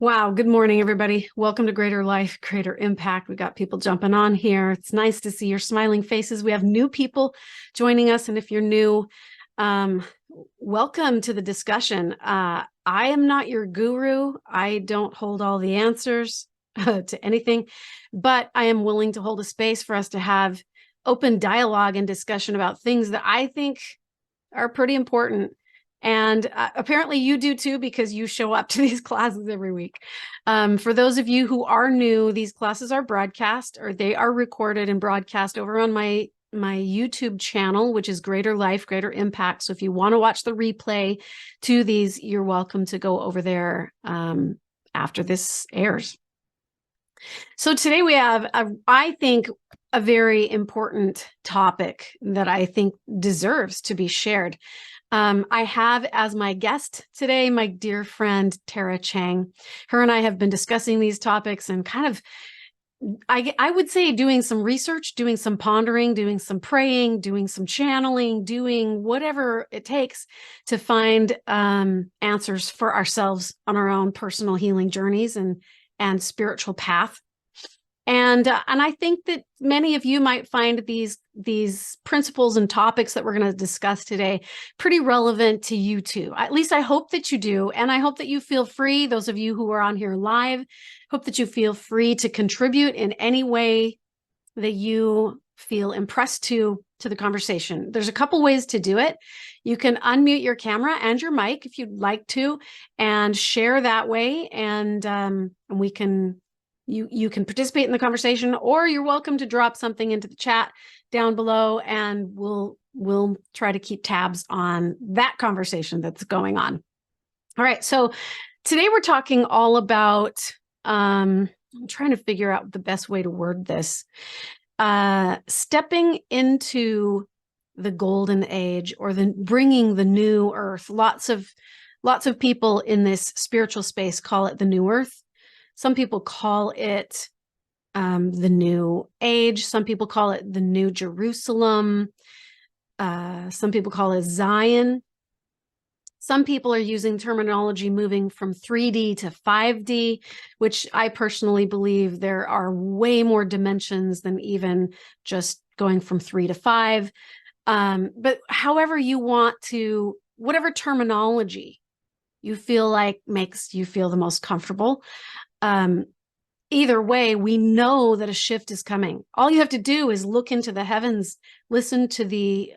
Wow. Good morning, everybody. Welcome to Greater Life, Greater Impact. We got people jumping on here. It's nice to see your smiling faces. We have new people joining us. And if you're new, um, welcome to the discussion. I am not your guru. I don't hold all the answers to anything, but I am willing to hold a space for us to have open dialogue and discussion about things that I think are pretty important. And apparently you do too, because you show up to these classes every week. For those of you who are new, these classes are broadcast, or they are recorded and broadcast over on my YouTube channel, which is Greater Life, Greater Impact. So if you want to watch the replay to these, you're welcome to go over there after this airs. So today we have, I think, a very important topic that I think deserves to be shared. I have as my guest today, my dear friend, Tara Chang. Her and I have been discussing these topics and kind of, I would say, doing some research, doing some pondering, doing some praying, doing some channeling, doing whatever it takes to find answers for ourselves on our own personal healing journeys and spiritual path. And I think that many of you might find these principles and topics that we're going to discuss today pretty relevant to you too. At least I hope that you do. And I hope that you feel free, those of you who are on here live, hope that you feel free to contribute in any way that you feel impressed to the conversation. There's a couple ways to do it. You can unmute your camera and your mic if you'd like to, and share that way. And we can... You can participate in the conversation, or you're welcome to drop something into the chat down below, and we'll try to keep tabs on that conversation that's going on. All right, so today we're talking all about, I'm trying to figure out the best way to word this, stepping into the golden age, or bringing the new earth. Lots of people in this spiritual space call it the new earth. Some people call it the new age. Some people call it the new Jerusalem. Some people call it Zion. Some people are using terminology moving from 3D to 5D, which I personally believe there are way more dimensions than even just going from 3 to 5. But however you want to, whatever terminology you feel like makes you feel the most comfortable. Either way, we know that a shift is coming. All you have to do is look into the heavens, listen to the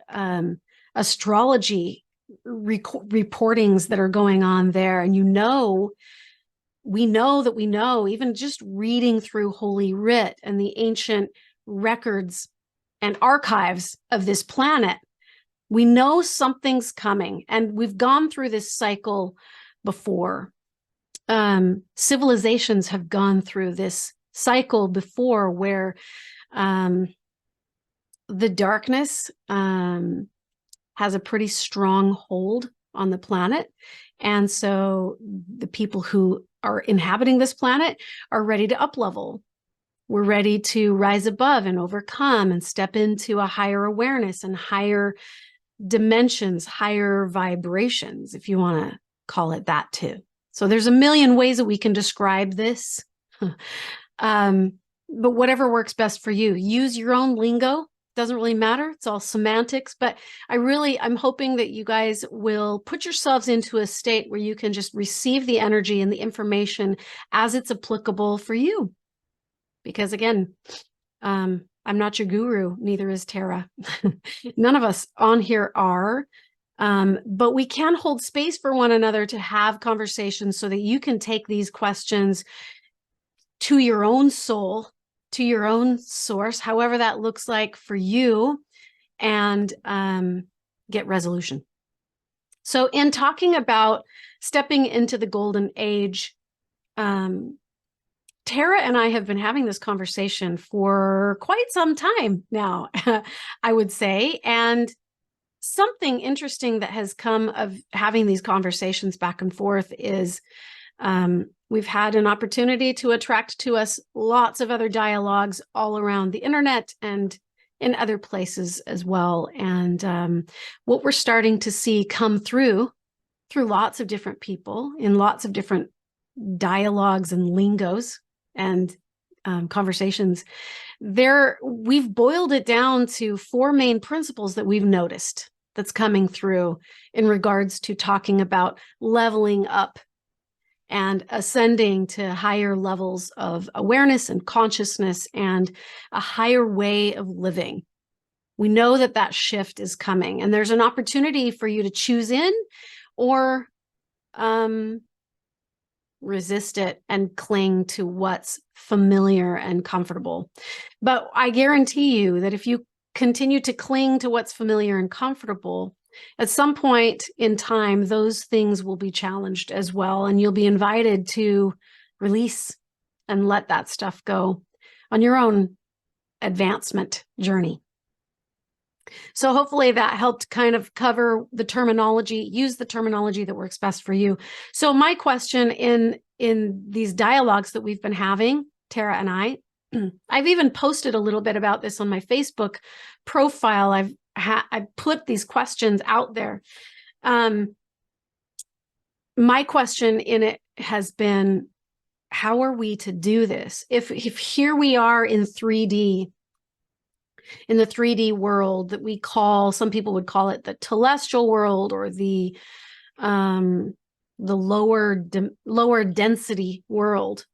astrology reportings that are going on there. And we know, even just reading through Holy Writ and the ancient records and archives of this planet, we know something's coming. And we've gone through this cycle before. Civilizations have gone through this cycle before, where the darkness has a pretty strong hold on the planet. And so the people who are inhabiting this planet are ready to up-level. We're ready to rise above and overcome and step into a higher awareness and higher dimensions, higher vibrations, if you want to call it that too. So there's a million ways that we can describe this, but whatever works best for you. Use your own lingo. Doesn't really matter. It's all semantics. But I'm hoping that you guys will put yourselves into a state where you can just receive the energy and the information as it's applicable for you. Because again, I'm not your guru. Neither is Tara. None of us on here are. But we can hold space for one another to have conversations so that you can take these questions to your own soul, to your own source, however that looks like for you, and get resolution. So in talking about stepping into the golden age, Tara and I have been having this conversation for quite some time now, I would say, and something interesting that has come of having these conversations back and forth is we've had an opportunity to attract to us lots of other dialogues all around the internet and in other places as well. And what we're starting to see come through lots of different people in lots of different dialogues and lingos and conversations, we've boiled it down to 4 main principles that we've noticed that's coming through in regards to talking about leveling up and ascending to higher levels of awareness and consciousness and a higher way of living. We know that that shift is coming, and there's an opportunity for you to choose in or resist it and cling to what's familiar and comfortable. But I guarantee you that if you continue to cling to what's familiar and comfortable, at some point in time, those things will be challenged as well, and you'll be invited to release and let that stuff go on your own advancement journey. So hopefully that helped kind of cover the terminology, use the terminology that works best for you. So my question in these dialogues that we've been having, Tara and I've even posted a little bit about this on my Facebook profile. I put these questions out there. My question in it has been, how are we to do this? If here we are in 3D, in the 3D world that we call, some people would call it the telestial world, or the lower density world.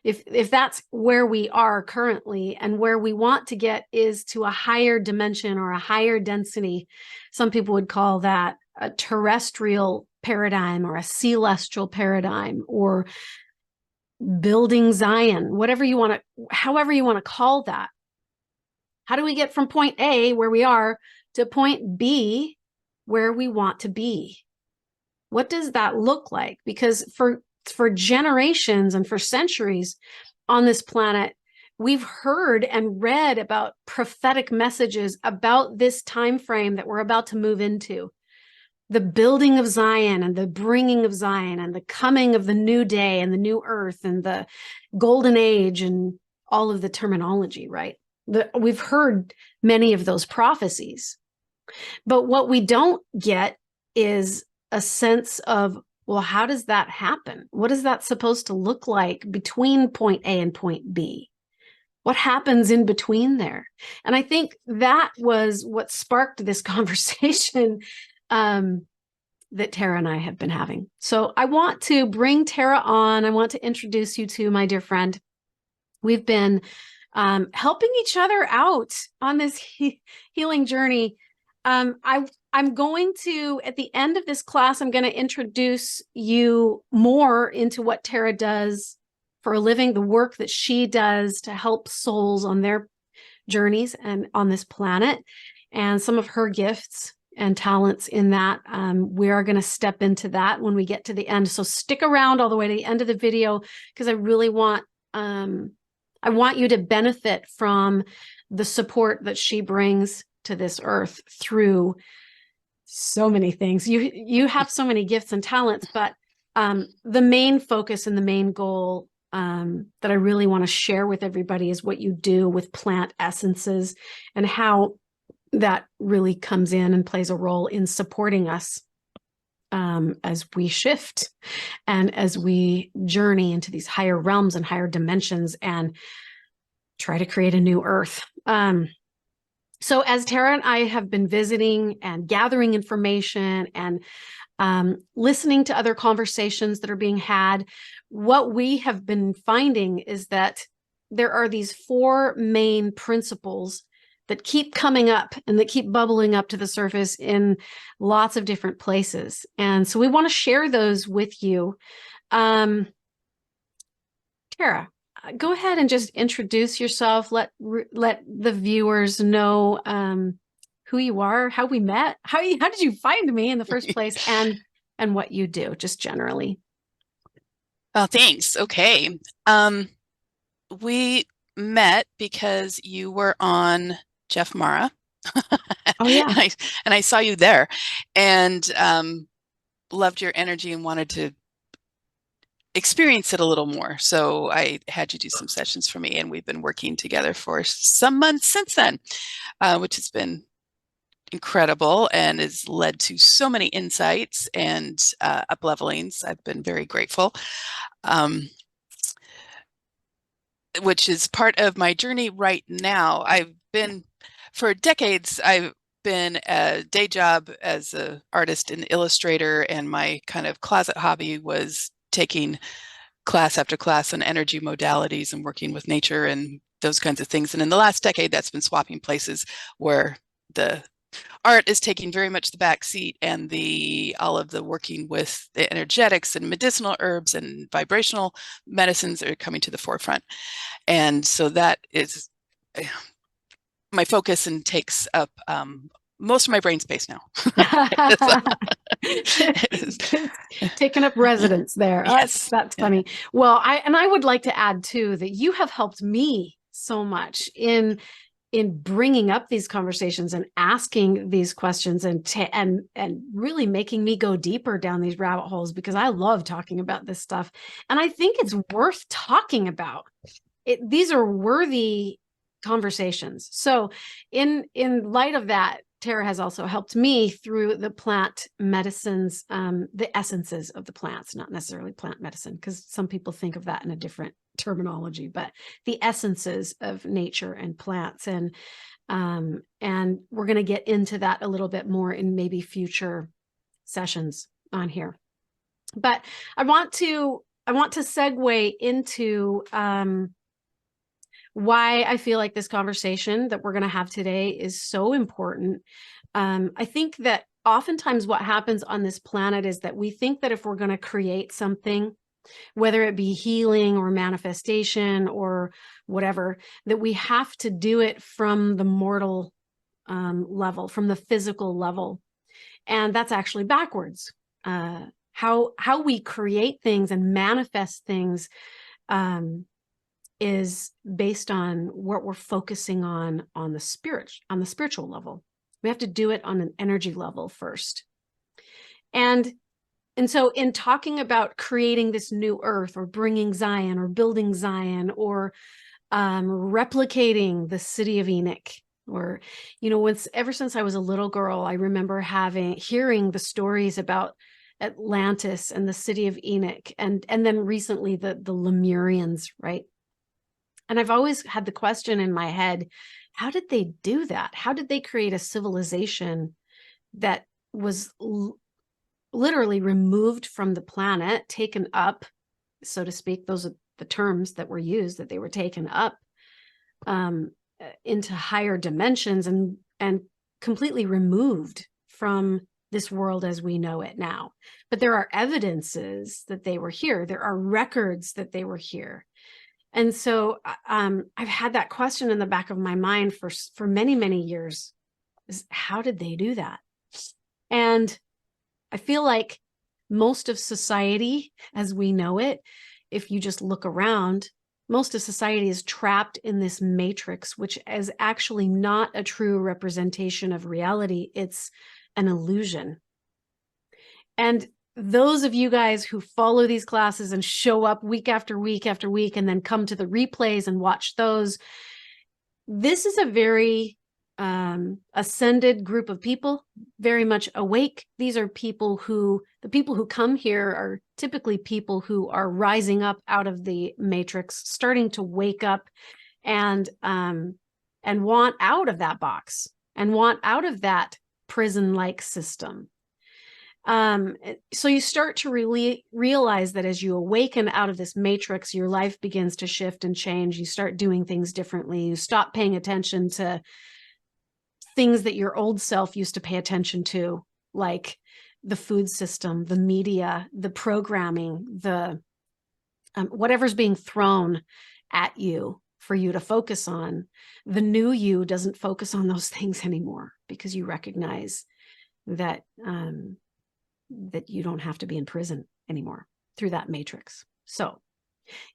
If that's where we are currently, and where we want to get is to a higher dimension or a higher density, some people would call that a terrestrial paradigm or a celestial paradigm or building Zion, however you want to call that. How do we get from point A, where we are, to point B, where we want to be? What does that look like? Because for generations and for centuries on this planet, we've heard and read about prophetic messages about this time frame that we're about to move into. The building of Zion and the bringing of Zion and the coming of the new day and the new earth and the golden age and all of the terminology, right? We've heard many of those prophecies, but what we don't get is a sense of, well, how does that happen? What is that supposed to look like between point A and point B? What happens in between there? And I think that was what sparked this conversation that Tara and I have been having. So I want to bring Tara on. I want to introduce you to my dear friend. We've been helping each other out on this healing journey. I'm going to, at the end of this class, I'm going to introduce you more into what Tara does for a living, the work that she does to help souls on their journeys and on this planet, and some of her gifts and talents in that. We are going to step into that when we get to the end. So stick around all the way to the end of the video, because I really want you to benefit from the support that she brings to this earth through so many things. You have so many gifts and talents, but the main focus and the main goal that I really want to share with everybody is what you do with plant essences and how that really comes in and plays a role in supporting us as we shift and as we journey into these higher realms and higher dimensions and try to create a new earth. So as Tara and I have been visiting and gathering information and listening to other conversations that are being had, what we have been finding is that there are these 4 main principles that keep coming up and that keep bubbling up to the surface in lots of different places. And so we want to share those with you. Tara, go ahead and just introduce yourself. Let the viewers know who you are, how we met, how did you find me in the first place, and what you do, just generally. Well, thanks. Okay. We met because you were on Jeff Mara. Oh yeah. and I saw you there and loved your energy and wanted to experience it a little more. So I had you do some sessions for me, and we've been working together for some months since then, which has been incredible and has led to so many insights and up-levelings. I've been very grateful, which is part of my journey right now. For decades, I've been a day job as an artist and illustrator, and my kind of closet hobby was taking class after class on energy modalities and working with nature and those kinds of things. And in the last decade, that's been swapping places, where the art is taking very much the back seat, and all of the working with the energetics and medicinal herbs and vibrational medicines are coming to the forefront. And so that is my focus and takes up most of my brain space now. Taking up residence there. Yes. That's funny. Well, I would like to add too that you have helped me so much in bringing up these conversations and asking these questions and really making me go deeper down these rabbit holes, because I love talking about this stuff, and I think it's worth talking about. These are worthy conversations. So in light of that, Tara has also helped me through the plant medicines, the essences of the plants, not necessarily plant medicine, because some people think of that in a different terminology, but the essences of nature and plants. And we're going to get into that a little bit more in maybe future sessions on here. But I want to segue into why I feel like this conversation that we're going to have today is so important. I think that oftentimes what happens on this planet is that we think that if we're going to create something, whether it be healing or manifestation or whatever, that we have to do it from the mortal level, from the physical level. And that's actually backwards. How we create things and manifest things is based on what we're focusing on the spiritual level. We have to do it on an energy level first. And so in talking about creating this new earth, or bringing Zion, or building Zion, or replicating the city of Enoch, or, ever since I was a little girl, I remember hearing the stories about Atlantis and the city of Enoch, and then recently the Lemurians, right? And I've always had the question in my head, how did they do that? How did they create a civilization that was literally removed from the planet, taken up, so to speak? Those are the terms that were used, that they were taken up into higher dimensions and completely removed from this world as we know it now. But there are evidences that they were here. There are records that they were here. And so I've had that question in the back of my mind for many, many years, is how did they do that? And I feel like most of society as we know it, if you just look around, most of society is trapped in this matrix, which is actually not a true representation of reality. It's an illusion. And those of you guys who follow these classes and show up week after week after week, and then come to the replays and watch those, this is a very ascended group of people, very much awake. These are the people who come here are typically people who are rising up out of the matrix, starting to wake up and want out of that box, and want out of that prison-like system. So you start to really realize that as you awaken out of this matrix, your life begins to shift and change. You start doing things differently. You stop paying attention to things that your old self used to pay attention to, like the food system, the media, the programming, the whatever's being thrown at you for you to focus on. The new you doesn't focus on those things anymore, because you recognize that that you don't have to be in prison anymore through that matrix. So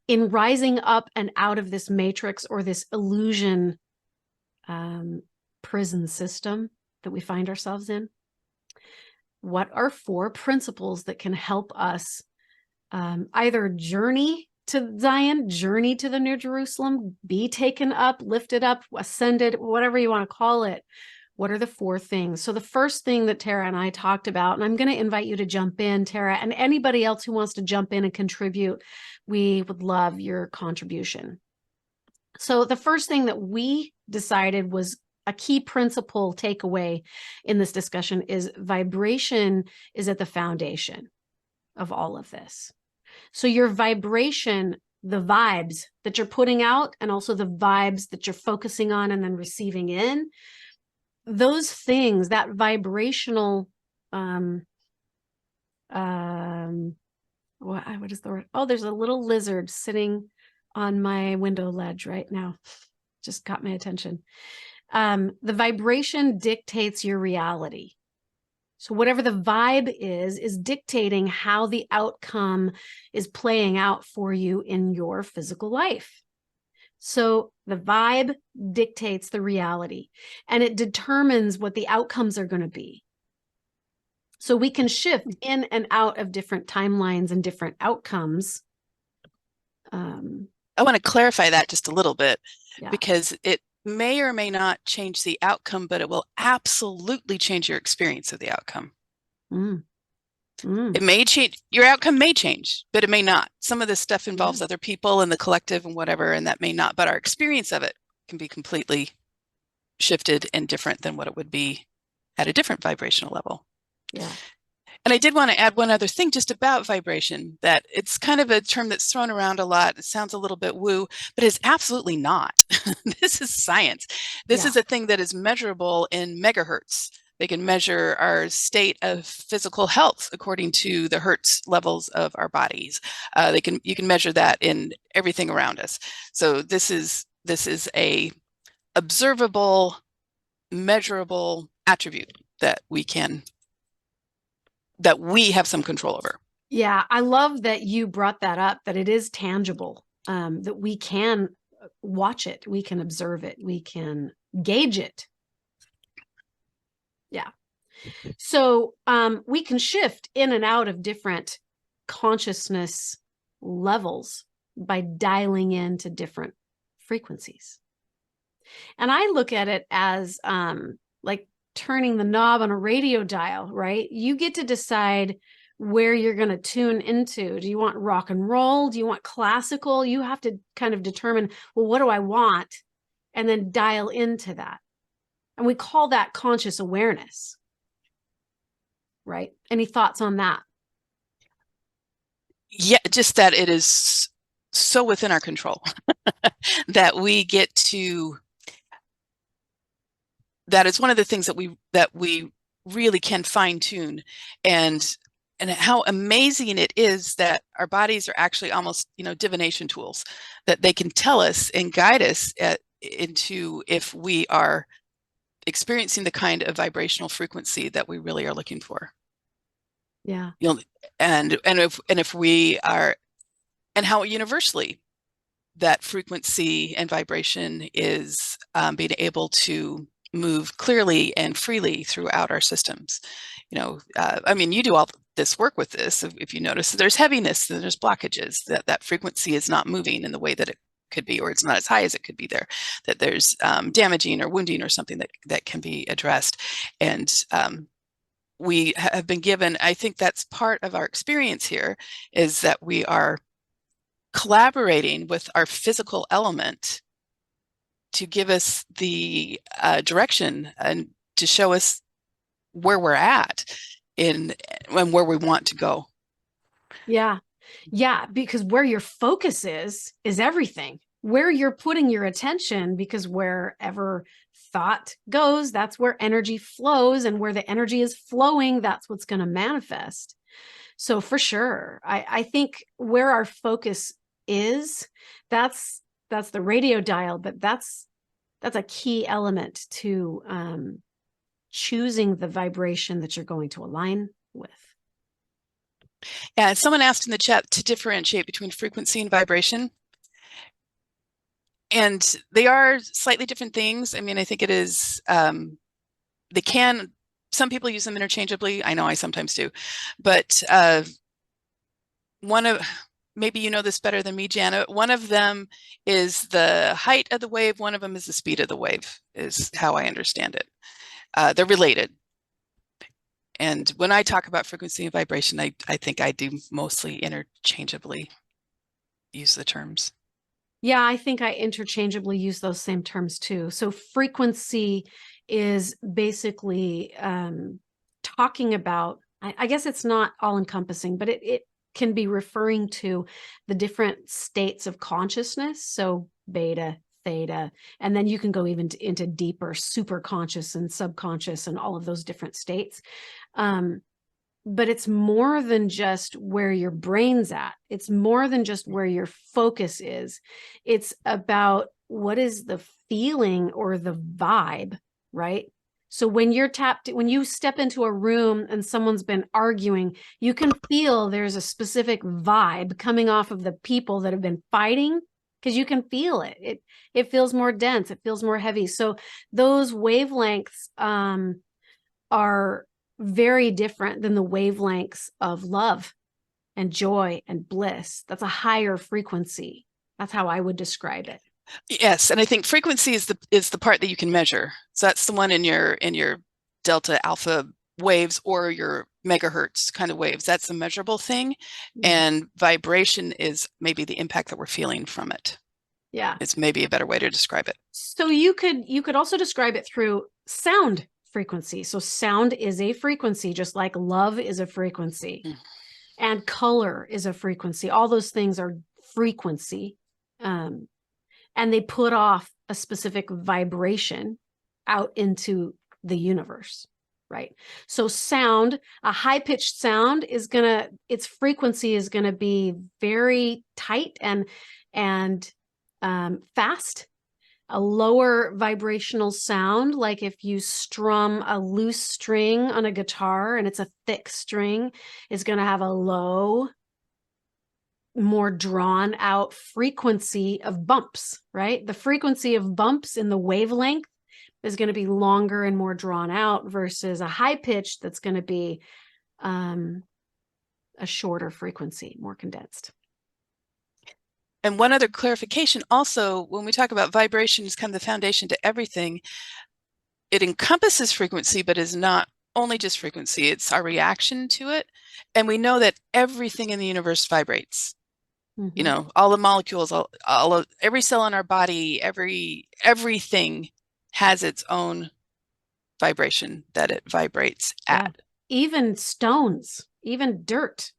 in rising up and out of this matrix, or this illusion prison system that we find ourselves in, what are 4 principles that can help us either journey to Zion, journey to the New Jerusalem, be taken up, lifted up, ascended, whatever you want to call it? What are the four things? So the first thing that Tara and I talked about, and I'm going to invite you to jump in, Tara, and anybody else who wants to jump in and contribute, we would love your contribution. So the first thing that we decided was a key principle takeaway in this discussion is vibration is at the foundation of all of this. So your vibration, the vibes that you're putting out, and also the vibes that you're focusing on and then receiving in, those things, that vibrational, what is the word? Oh, there's a little lizard sitting on my window ledge right now. Just caught my attention. The vibration dictates your reality. So whatever the vibe is dictating how the outcome is playing out for you in your physical life. So the vibe dictates the reality, and it determines what the outcomes are going to be. So we can shift in and out of different timelines and different outcomes. I want to clarify that just a little bit, Yeah. because it may or may not change the outcome, but it will absolutely change your experience of the outcome. It may change, your outcome may change, but it may not. Some of this stuff involves other people and the collective and whatever, and that may not, but our experience of it can be completely shifted and different than what it would be at a different vibrational level. Yeah. And I did want to add one other thing just about vibration, that it's kind of a term that's thrown around a lot. It sounds a little bit woo, but it's absolutely not. This is science. This is a thing that is measurable in megahertz. They can measure our state of physical health according to the hertz levels of our bodies. You can measure that in everything around us. So this is a observable, measurable attribute that we have some control over. Yeah, I love that you brought that up, that it is tangible, that we can watch it, we can observe it, we can gauge it. Yeah. So we can shift in and out of different consciousness levels by dialing into different frequencies. And I look at it as like turning the knob on a radio dial, right? You get to decide where you're going to tune into. Do you want rock and roll? Do you want classical? You have to kind of determine, well, what do I want? And then dial into that. And we call that conscious awareness. Right? Any thoughts on that? Yeah, just that it is so within our control that we get to, that is one of the things that we really can fine tune, and how amazing it is that our bodies are actually almost, divination tools, that they can tell us and guide us into if we are experiencing the kind of vibrational frequency that we really are looking for. Yeah. And if we are, and how universally that frequency and vibration is being able to move clearly and freely throughout our systems. I mean, you do all this work with this. If you notice, there's heaviness, and there's blockages, that frequency is not moving in the way that it could be, or it's not as high as it could be there, that there's damaging or wounding or something that can be addressed. And we have been given, I think that's part of our experience here, is that we are collaborating with our physical element to give us the direction and to show us where we're at and where we want to go. Yeah. Yeah. Because where your focus is everything. Where you're putting your attention, because wherever thought goes, that's where energy flows, and where the energy is flowing, that's what's going to manifest. So for sure, I think where our focus is, that's the radio dial, but that's a key element to choosing the vibration that you're going to align with. Yeah, someone asked in the chat to differentiate between frequency and vibration. And they are slightly different things. I mean, I think it is, some people use them interchangeably. I know I sometimes do, but maybe you know this better than me, Janet. One of them is the height of the wave. One of them is the speed of the wave, is how I understand it. They're related. And when I talk about frequency and vibration, I think I do mostly interchangeably use the terms. Yeah, I think I interchangeably use those same terms too. So frequency is basically talking about, I guess it's not all encompassing, but it can be referring to the different states of consciousness. So beta, theta, and then you can go even into deeper super conscious and subconscious and all of those different states. But it's more than just where your brain's at. It's more than just where your focus is. It's about what is the feeling or the vibe, right? So when you're tapped, when you step into a room and someone's been arguing, you can feel there's a specific vibe coming off of the people that have been fighting, because you can feel it. It feels more dense. It feels more heavy. So those wavelengths are very different than the wavelengths of love and joy and bliss. That's a higher frequency. That's how I would describe it. Yes, and I think frequency is the part that you can measure. So that's the one in your delta alpha waves or your megahertz kind of waves. That's a measurable thing. And vibration is maybe the impact that we're feeling from it. Yeah. It's maybe a better way to describe it. So you could also describe it through sound frequency. So sound is a frequency, just like love is a frequency. And color is a frequency. All those things are frequency. And they put off a specific vibration out into the universe, right? So sound, a high-pitched sound is gonna, its frequency is gonna be very tight and fast. A lower vibrational sound, like if you strum a loose string on a guitar and it's a thick string, is going to have a low, more drawn out frequency of bumps, right? The frequency of bumps in the wavelength is going to be longer and more drawn out versus a high pitch that's going to be a shorter frequency, more condensed. And one other clarification also, when we talk about vibration is kind of the foundation to everything, it encompasses frequency, but is not only just frequency, it's our reaction to it. And we know that everything in the universe vibrates. You know, all the molecules, every cell in our body, everything has its own vibration that it vibrates at. Yeah. Even stones, even dirt.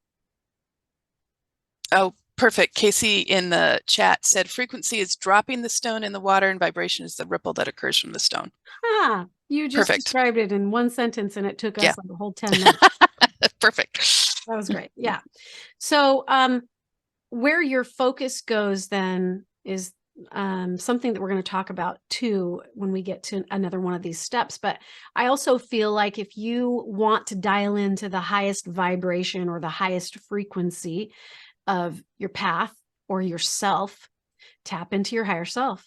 Oh, perfect. Casey in the chat said frequency is dropping the stone in the water and vibration is the ripple that occurs from the stone. Ah, you just described it in one sentence and it took us like a whole 10 minutes. Perfect. That was great. Yeah. So where your focus goes then is something that we're going to talk about too when we get to another one of these steps. But I also feel like if you want to dial into the highest vibration or the highest frequency of your path or yourself, tap into your higher self.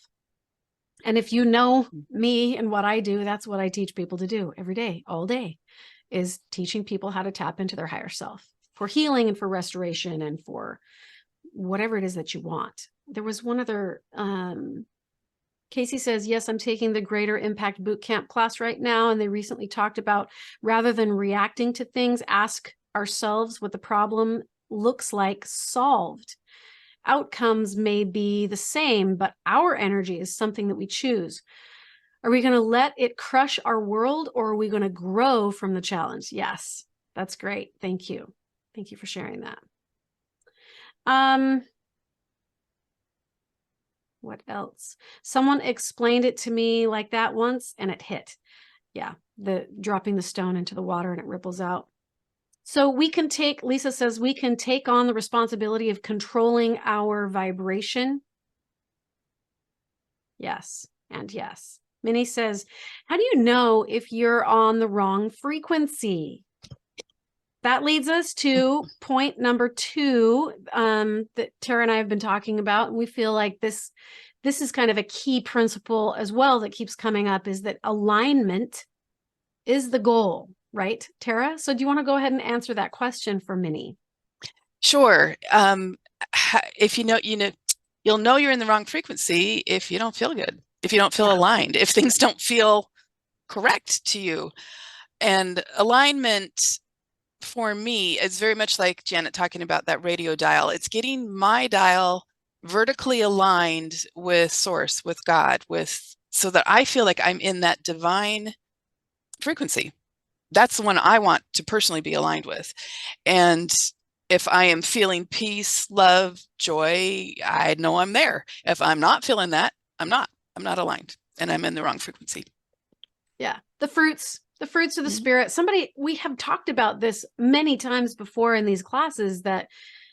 And if you know me and what I do, that's what I teach people to do every day, all day, is teaching people how to tap into their higher self for healing and for restoration and for whatever it is that you want. There was one other, Casey says, yes, I'm taking the Greater Impact Bootcamp class right now. And they recently talked about, rather than reacting to things, ask ourselves what the problem looks like solved. Outcomes may be the same, but our energy is something that we choose. Are we going to let it crush our world, or are we going to grow from the challenge? Yes, that's great. Thank you. Thank you for sharing that. What else? Someone explained it to me like that once and it hit. Yeah, the dropping the stone into the water and it ripples out. So we can take, Lisa says, we can take on the responsibility of controlling our vibration. Yes, and yes. Minnie says, how do you know if you're on the wrong frequency? That leads us to point number 2 that Tara and I have been talking about. And we feel like this is kind of a key principle as well that keeps coming up, is that alignment is the goal, right, Tara? So do you want to go ahead and answer that question for Minnie? Sure. If you know, you'll know you're in the wrong frequency if you don't feel good, if you don't feel aligned, if things don't feel correct to you. And alignment for me is very much like Janet talking about that radio dial. It's getting my dial vertically aligned with source, with God, with so that I feel like I'm in that divine frequency. That's the one I want to personally be aligned with. And if I am feeling peace, love, joy, I know I'm there. If I'm not feeling that, I'm not. I'm not aligned and I'm in the wrong frequency. Yeah. The fruits of the Mhm. spirit. We have talked about this many times before in these classes, that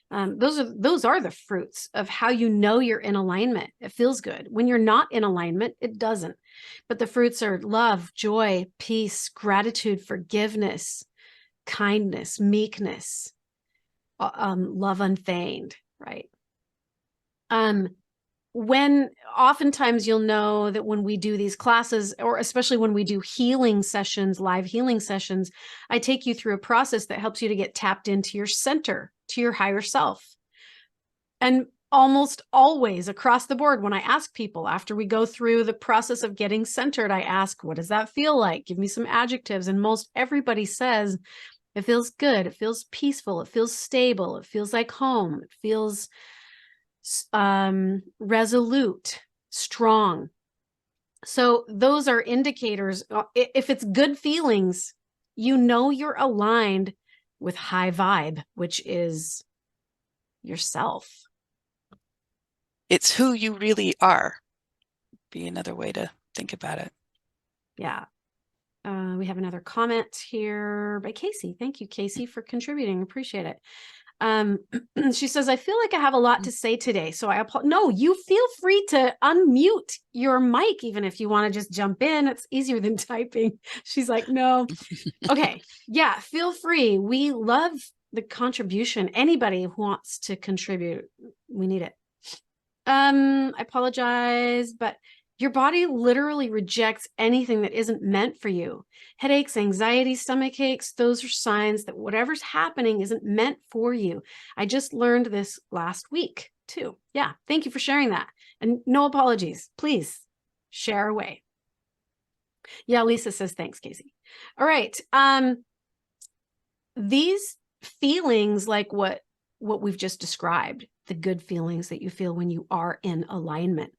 those are the fruits of how you know you're in alignment. It feels good. When you're not in alignment, it doesn't. But the fruits are love, joy, peace, gratitude, forgiveness, kindness, meekness, love unfeigned, right? When oftentimes you'll know that when we do these classes, or especially when we do healing sessions, live healing sessions, I take you through a process that helps you to get tapped into your center, to your higher self. And almost always across the board, when I ask people after we go through the process of getting centered, I ask, what does that feel like? Give me some adjectives. And most everybody says, it feels good. It feels peaceful. It feels stable. It feels like home. It feels resolute, strong. So those are indicators. If it's good feelings, you know you're aligned with high vibe, which is yourself. It's who you really are, be another way to think about it. Yeah. We have another comment here by Casey. Thank you, Casey, for contributing. Appreciate it. She says, I feel like I have a lot to say today. So no, you feel free to unmute your mic, even if you want to just jump in. It's easier than typing. She's like, no. Okay. Yeah, feel free. We love the contribution. Anybody who wants to contribute, we need it. I apologize, but your body literally rejects anything that isn't meant for you. Headaches, anxiety, stomach aches, those are signs that whatever's happening isn't meant for you. I just learned this last week too. Yeah, thank you for sharing that. And no apologies. Please share away. Yeah, Lisa says thanks, Casey. All right. These feelings, like what we've just described, the good feelings that you feel when you are in alignment,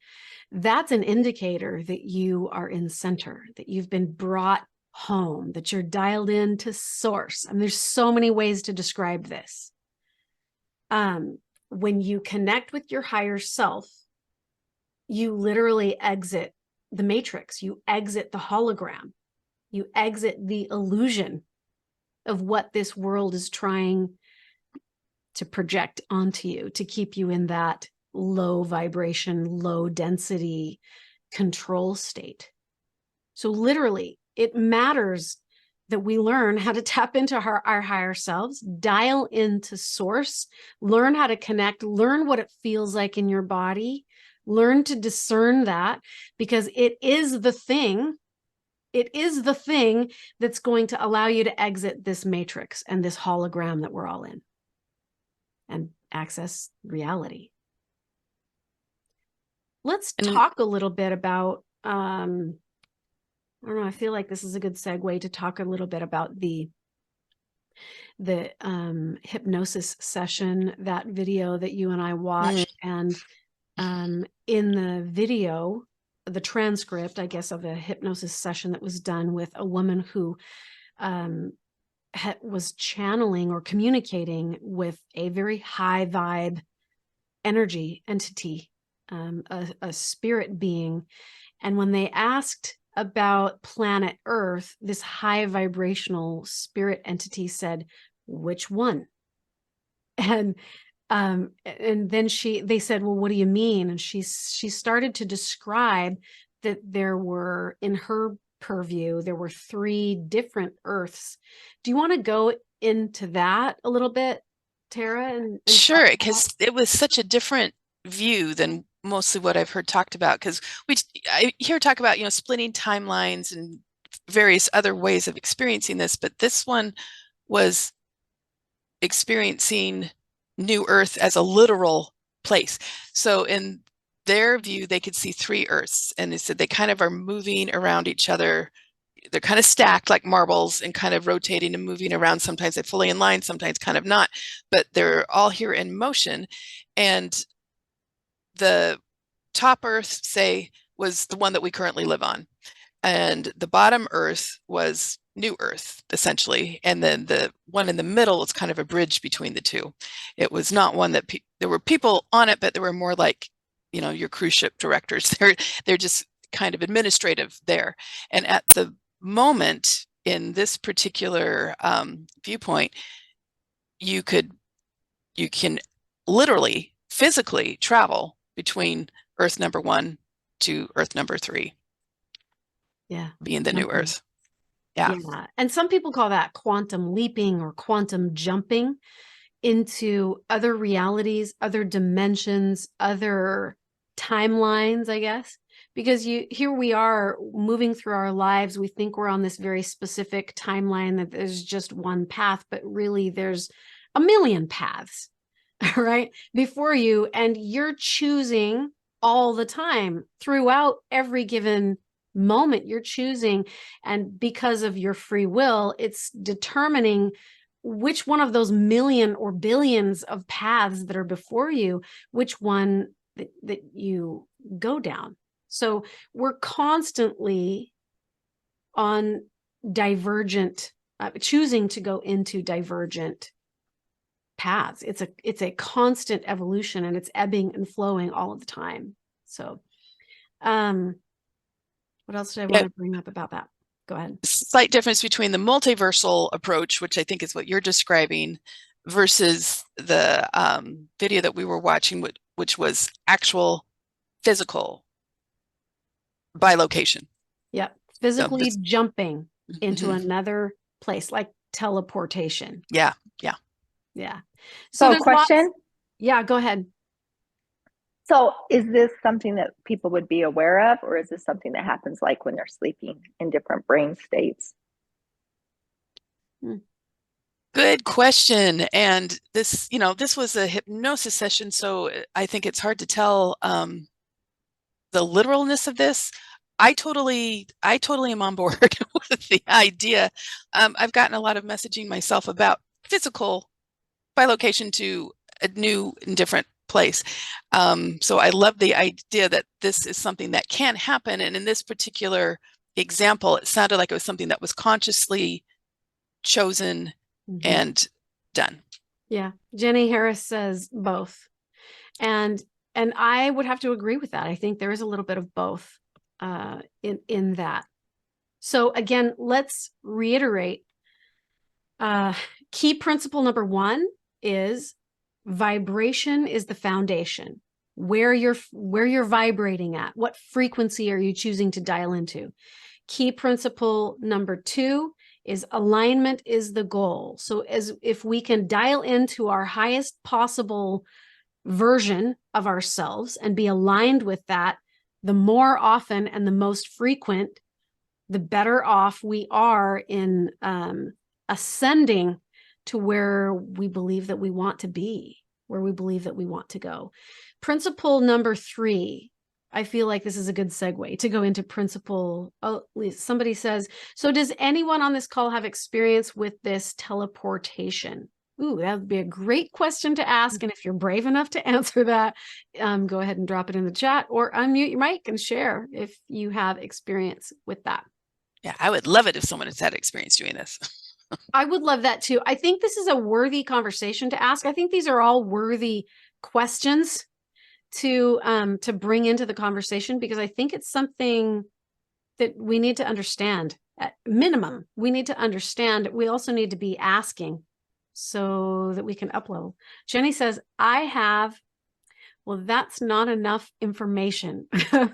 that's an indicator that you are in center, that you've been brought home, that you're dialed into source. And there's so many ways to describe this. When you connect with your higher self, you literally exit the matrix, you exit the hologram, you exit the illusion of what this world is trying to project onto you to keep you in that low vibration, low density control state. So literally, it matters that we learn how to tap into our higher selves, dial into source, learn how to connect, learn what it feels like in your body, learn to discern that, because it is the thing that's going to allow you to exit this matrix and this hologram that we're all in and access reality. Let's talk a little bit about, I don't know, I feel like this is a good segue to talk a little bit about the hypnosis session, that video that you and I watched. And in the video, the transcript, I guess, of a hypnosis session that was done with a woman who was channeling or communicating with a very high vibe energy entity, a spirit being. And when they asked about planet Earth, this high vibrational spirit entity said, which one? And then they said, well, what do you mean? And she started to describe that there were, in her purview, there were 3 different Earths. Do you want to go into that a little bit, Tara? And sure, because it was such a different view than mostly what I've heard talked about. Because I hear talk about, splitting timelines and various other ways of experiencing this, but this one was experiencing New Earth as a literal place. So in their view, they could see 3 Earths, and they said they kind of are moving around each other they're kind of stacked like marbles and kind of rotating and moving around. Sometimes they're fully in line, sometimes kind of not, but they're all here in motion. And the top Earth, say, was the one that we currently live on. And the bottom Earth was New Earth, essentially. And then the one in the middle was kind of a bridge between the two. It was not one that there were people on it, but there were more like, your cruise ship directors. They're just kind of administrative there. And at the moment in this particular viewpoint, you can literally physically travel between Earth number 1 to Earth number 3. Yeah. Being the new Earth. Yeah. And some people call that quantum leaping or quantum jumping into other realities, other dimensions, other timelines, I guess. Because here we are moving through our lives. We think we're on this very specific timeline, that there's just one path, but really there's a million paths, right, before you. And you're choosing all the time throughout every given moment. You're choosing. And because of your free will, it's determining which one of those million or billions of paths that are before you, which one that you go down. So we're constantly on divergent, choosing to go into divergent paths. It's a constant evolution, and it's ebbing and flowing all of the time. So, what else did I want to bring up about that? Go ahead. Slight difference between the multiversal approach, which I think is what you're describing, versus the video that we were watching, which was actual physical bilocation. Yep. Physically jumping into another place, like teleportation. Yeah. So there's question. Yeah, go ahead. So is this something that people would be aware of, or is this something that happens like when they're sleeping in different brain states? Good question. And this was a hypnosis session, so I think it's hard to tell the literalness of this. I totally am on board with the idea. I've gotten a lot of messaging myself about physical bilocation to a new and different place. So I love the idea that this is something that can happen. And in this particular example, it sounded like it was something that was consciously chosen and done. Yeah. Jenny Harris says both. And I would have to agree with that. I think there is a little bit of both in that. So again, let's reiterate. Key principle number 1 is vibration is the foundation. Where you're vibrating at, what frequency are you choosing to dial into? Key principle number 2 is alignment is the goal. So if we can dial into our highest possible version of ourselves and be aligned with that, the more often and the most frequent, the better off we are in ascending to where we believe that we want to be, where we believe that we want to go. Principle number 3, I feel like this is a good segue to go into principle. Oh, somebody says, so does anyone on this call have experience with this teleportation? Ooh, that would be a great question to ask. And if you're brave enough to answer that, go ahead and drop it in the chat or unmute your mic and share if you have experience with that. Yeah, I would love it if someone has had experience doing this. I would love that too. I think this is a worthy conversation to ask. I think these are all worthy questions to bring into the conversation, because I think it's something that we need to understand. At minimum, we need to understand. We also need to be asking so that we can upload. Jenny says, well, that's not enough information. Do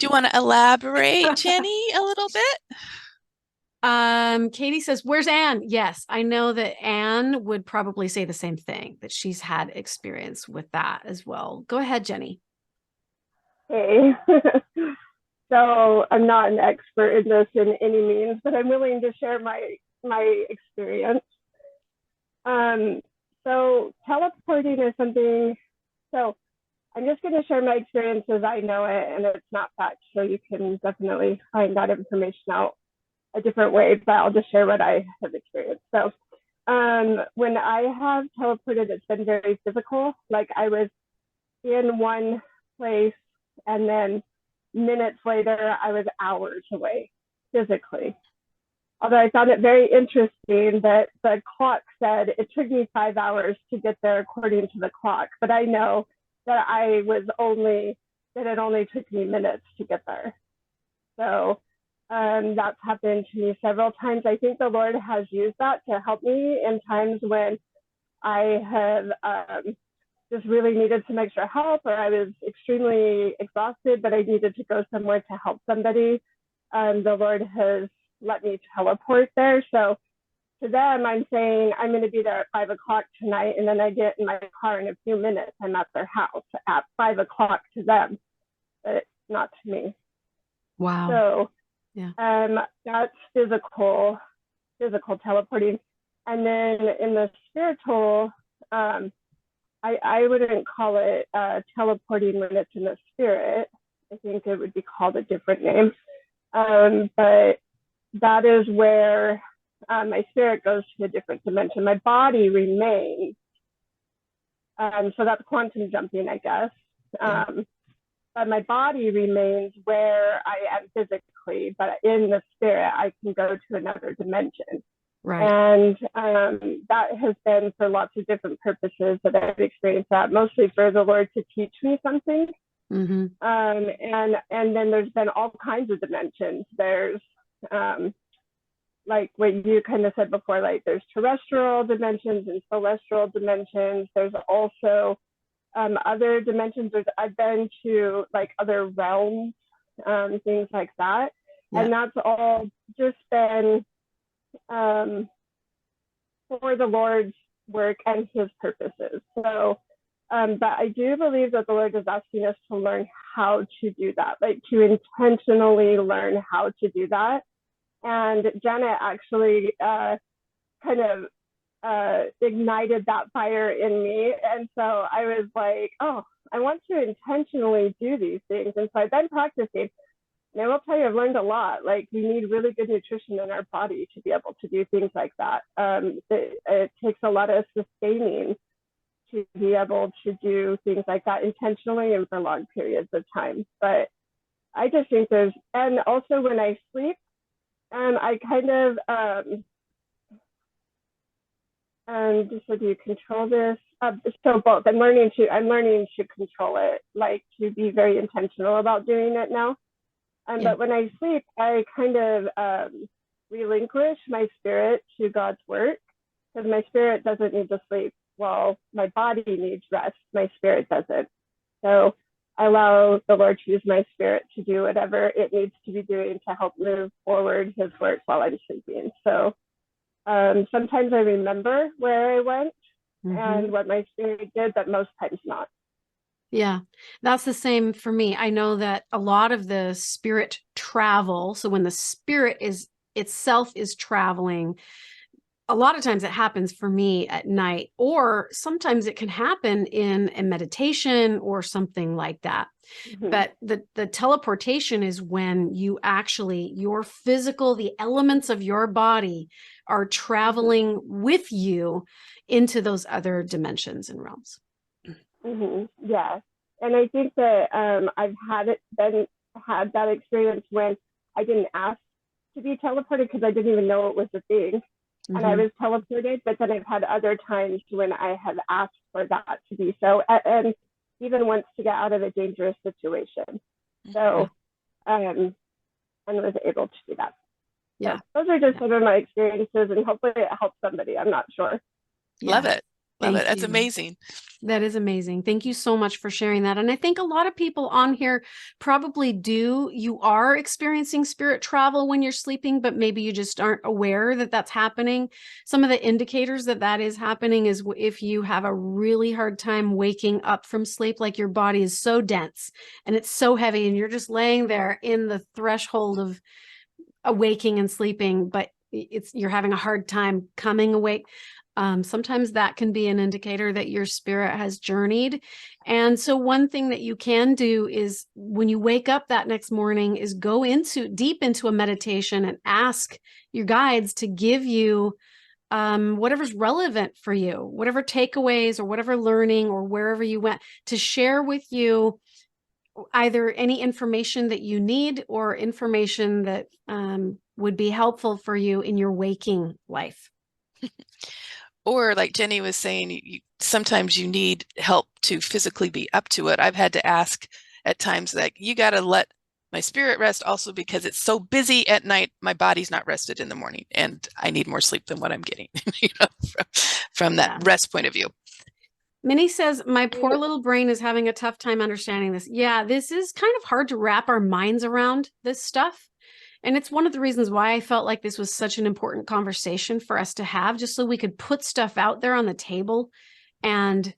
you want to elaborate, Jenny, a little bit? Katie says, where's Anne? Yes, I know that Anne would probably say the same thing, that she's had experience with that as well. Go ahead, Jenny. Hey. So I'm not an expert in this in any means, but I'm willing to share my experience. So teleporting is something, so I'm just going to share my experience as I know it, and it's not fact, so you can definitely find that information out. a different way, but I'll just share what I have experienced. So when I have teleported, it's been very physical. Like I was in one place and then minutes later, I was hours away physically. Although I found it very interesting that the clock said it took me 5 hours to get there according to the clock, but I know that it only took me minutes to get there. So that's happened to me several times. I think the Lord has used that to help me in times when I have just really needed some extra help, or I was extremely exhausted, but I needed to go somewhere to help somebody. The Lord has let me teleport there. So to them, I'm saying I'm going to be there at 5 o'clock tonight, and then I get in my car in a few minutes. I'm at their house at 5 o'clock to them, but not to me. Wow. So yeah, that's physical teleporting. And then in the spiritual, I wouldn't call it teleporting when it's in the spirit. I think it would be called a different name. But that is where my spirit goes to a different dimension. My body remains. So that's quantum jumping, I guess. But my body remains where I am physically, but in the spirit, I can go to another dimension. right. And that has been for lots of different purposes that I've experienced that, mostly for the Lord to teach me something. Mm-hmm. And then there's been all kinds of dimensions. There's like what you kind of said before, like there's terrestrial dimensions and celestial dimensions. There's also other dimensions. I've been to like other realms, things like that. Yeah. And that's all just been for the Lord's work and his purposes. So, but I do believe that the Lord is asking us to learn how to do that, like to intentionally learn how to do that. And Janet actually kind of ignited that fire in me. And so I was like, oh, I want to intentionally do these things. And so I've been practicing. And I will tell you, I've learned a lot. Like we need really good nutrition in our body to be able to do things like that. It takes a lot of sustaining to be able to do things like that intentionally and for long periods of time. But I just think and also when I sleep, I kind of, so do you control this? So both, I'm learning to control it, like to be very intentional about doing it now. But when I sleep, I kind of relinquish my spirit to God's work, because my spirit doesn't need to sleep. Well, my body needs rest. My spirit doesn't. So I allow the Lord to use my spirit to do whatever it needs to be doing to help move forward his work while I'm sleeping. So sometimes I remember where I went and what my spirit did, but most times not. Yeah, that's the same for me. I know that a lot of the spirit travel, so when the spirit itself is traveling, a lot of times it happens for me at night, or sometimes it can happen in a meditation or something like that. But the teleportation is when you actually, the elements of your body are traveling with you into those other dimensions and realms. Yeah. And I think that I've had that experience when I didn't ask to be teleported because I didn't even know it was a thing. And I was teleported, but then I've had other times when I have asked for that to be so, and even once to get out of a dangerous situation. So, and was able to do that. Yeah. So those are just some of my experiences, and hopefully it helps somebody. I'm not sure. Love it. Love it. That's you. amazing. That is amazing. Thank you so much for sharing that. And I think a lot of people on here probably you are experiencing spirit travel when you're sleeping, but maybe you just aren't aware that that's happening. Some of the indicators that is happening is if you have a really hard time waking up from sleep, like your body is so dense and it's so heavy and you're just laying there in the threshold of awaking and sleeping, but you're having a hard time coming awake. Sometimes that can be an indicator that your spirit has journeyed. And so one thing that you can do is when you wake up that next morning is go deep into a meditation and ask your guides to give you whatever's relevant for you, whatever takeaways or whatever learning or wherever you went, to share with you either any information that you need or information that would be helpful for you in your waking life. Or like Jenny was saying, sometimes you need help to physically be up to it. I've had to ask at times, like, you got to let my spirit rest also because it's so busy at night. My body's not rested in the morning and I need more sleep than what I'm getting, from that rest point of view. Minnie says, my poor little brain is having a tough time understanding this. Yeah, this is kind of hard to wrap our minds around this stuff. And it's one of the reasons why I felt like this was such an important conversation for us to have, just so we could put stuff out there on the table and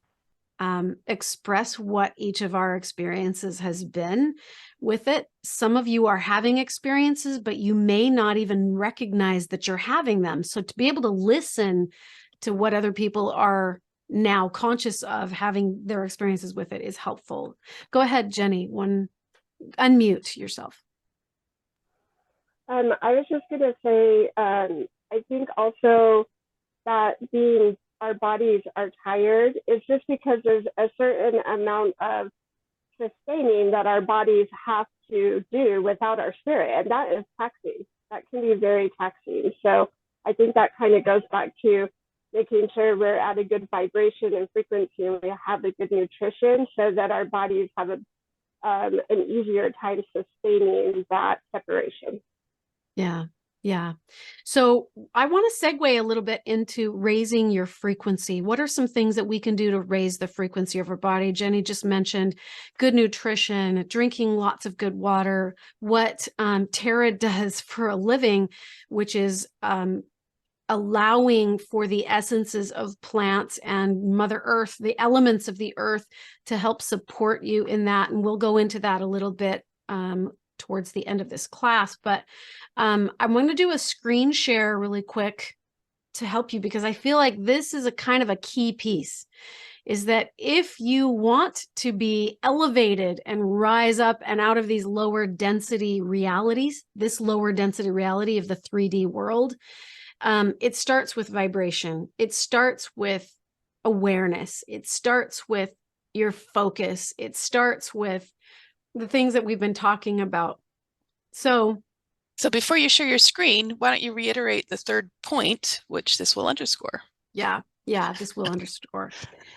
express what each of our experiences has been with it. Some of you are having experiences, but you may not even recognize that you're having them. So to be able to listen to what other people are now conscious of having their experiences with it is helpful. Go ahead, Jenny, unmute yourself. I was just going to say, I think also that our bodies are tired is just because there's a certain amount of sustaining that our bodies have to do without our spirit. And that is taxing. That can be very taxing. So I think that kind of goes back to making sure we're at a good vibration and frequency and we have a good nutrition so that our bodies have an easier time sustaining that separation. Yeah. Yeah. So I want to segue a little bit into raising your frequency. What are some things that we can do to raise the frequency of our body? Jenny just mentioned good nutrition, drinking lots of good water, what Tara does for a living, which is allowing for the essences of plants and Mother Earth, the elements of the earth, to help support you in that. And we'll go into that a little bit towards the end of this class, but I'm going to do a screen share really quick to help you, because I feel like this is a kind of a key piece, is that if you want to be elevated and rise up and out of these lower density realities, this lower density reality of the 3D world, it starts with vibration. It starts with awareness. It starts with your focus. It starts with the things that we've been talking about. So before you share your screen, why don't you reiterate the third point, which this will underscore? Yeah, this will underscore.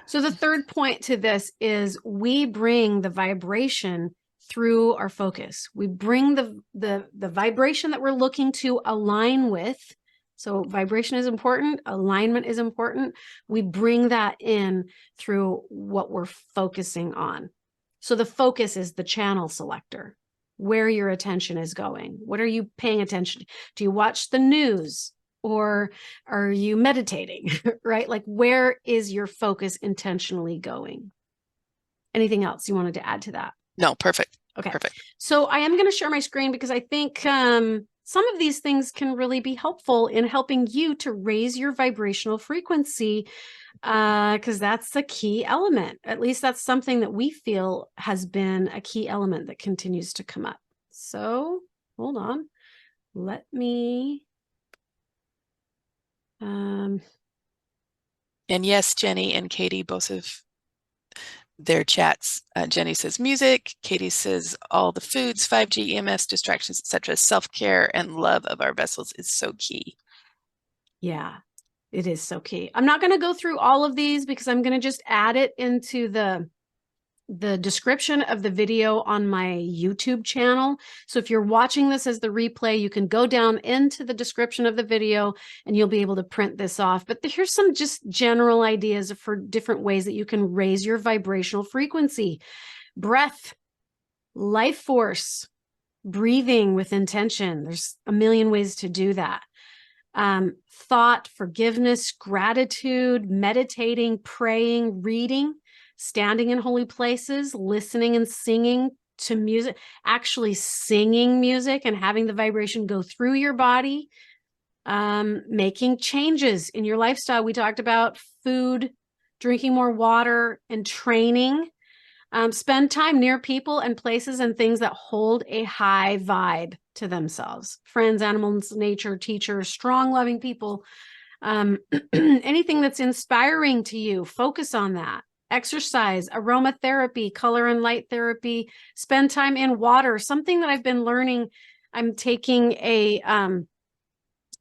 So the third point to this is we bring the vibration through our focus. We bring the vibration that we're looking to align with. So vibration is important, alignment is important. We bring that in through what we're focusing on. So the focus is the channel selector, where your attention is going. What are you paying attention to? Do you watch the news or are you meditating, right? Like, where is your focus intentionally going? Anything else you wanted to add to that? No, perfect. Okay. Perfect. So I am going to share my screen because I think some of these things can really be helpful in helping you to raise your vibrational frequency, because that's a key element. At least that's something that we feel has been a key element that continues to come up. So hold on. Let me. And yes, Jenny and Katie both have their chats. Jenny says music. Katie says all the foods, 5G, EMS, distractions, etc. Self-care and love of our vessels is so key. Yeah, it is so key. I'm not going to go through all of these because I'm going to just add it into the description of the video on my YouTube channel. So if you're watching this as the replay, you can go down into the description of the video and you'll be able to print this off. But here's some just general ideas for different ways that you can raise your vibrational frequency. Breath, life force, breathing with intention. There's a million ways to do that. Thought, forgiveness, gratitude, meditating, praying, reading, standing in holy places, listening and singing to music, actually singing music and having the vibration go through your body. Making changes in your lifestyle. We talked about food, drinking more water, and training. Spend time near people and places and things that hold a high vibe to themselves. Friends, animals, nature, teachers, strong, loving people. Anything that's inspiring to you, focus on that. Exercise, aromatherapy, color and light therapy, spend time in water. Something that I've been learning, I'm taking a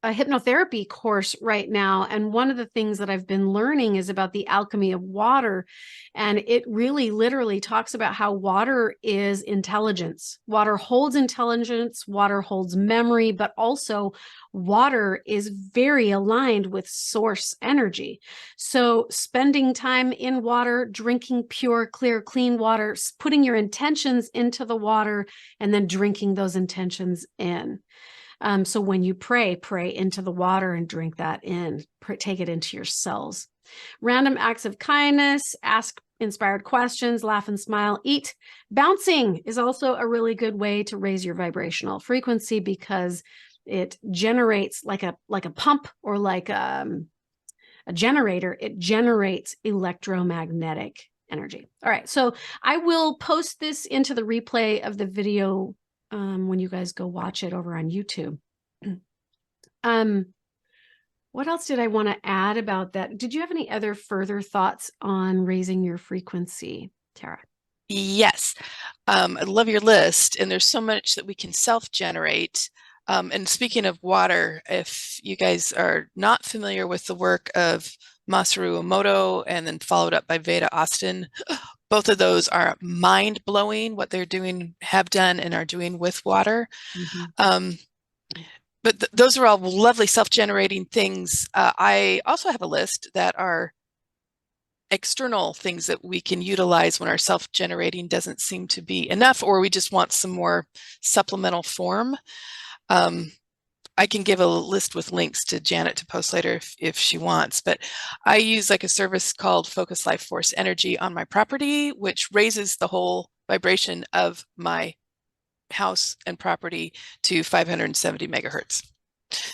hypnotherapy course right now. And one of the things that I've been learning is about the alchemy of water. And it really literally talks about how water is intelligence. Water holds intelligence, water holds memory, but also water is very aligned with source energy. So spending time in water, drinking pure, clear, clean water, putting your intentions into the water, and then drinking those intentions in. So when you pray, pray into the water and drink that in, take it into your cells. Random acts of kindness, ask inspired questions, laugh and smile, eat. Bouncing is also a really good way to raise your vibrational frequency because it generates like a pump or like a generator. It generates electromagnetic energy. All right. So I will post this into the replay of the video when you guys go watch it over on YouTube. What else did I want to add about that? Did you have any other further thoughts on raising your frequency, Tara? Yes. I love your list, and there's so much that we can self-generate. And speaking of water, if you guys are not familiar with the work of Masaru Emoto and then followed up by Veda Austin, both of those are mind-blowing, what they're doing, have done, and are doing with water. But those are all lovely self-generating things. I also have a list that are external things that we can utilize when our self-generating doesn't seem to be enough, or we just want some more supplemental form. I can give a list with links to Janet to post later if she wants, but I use like a service called Focus Life Force Energy on my property, which raises the whole vibration of my house and property to 570 megahertz.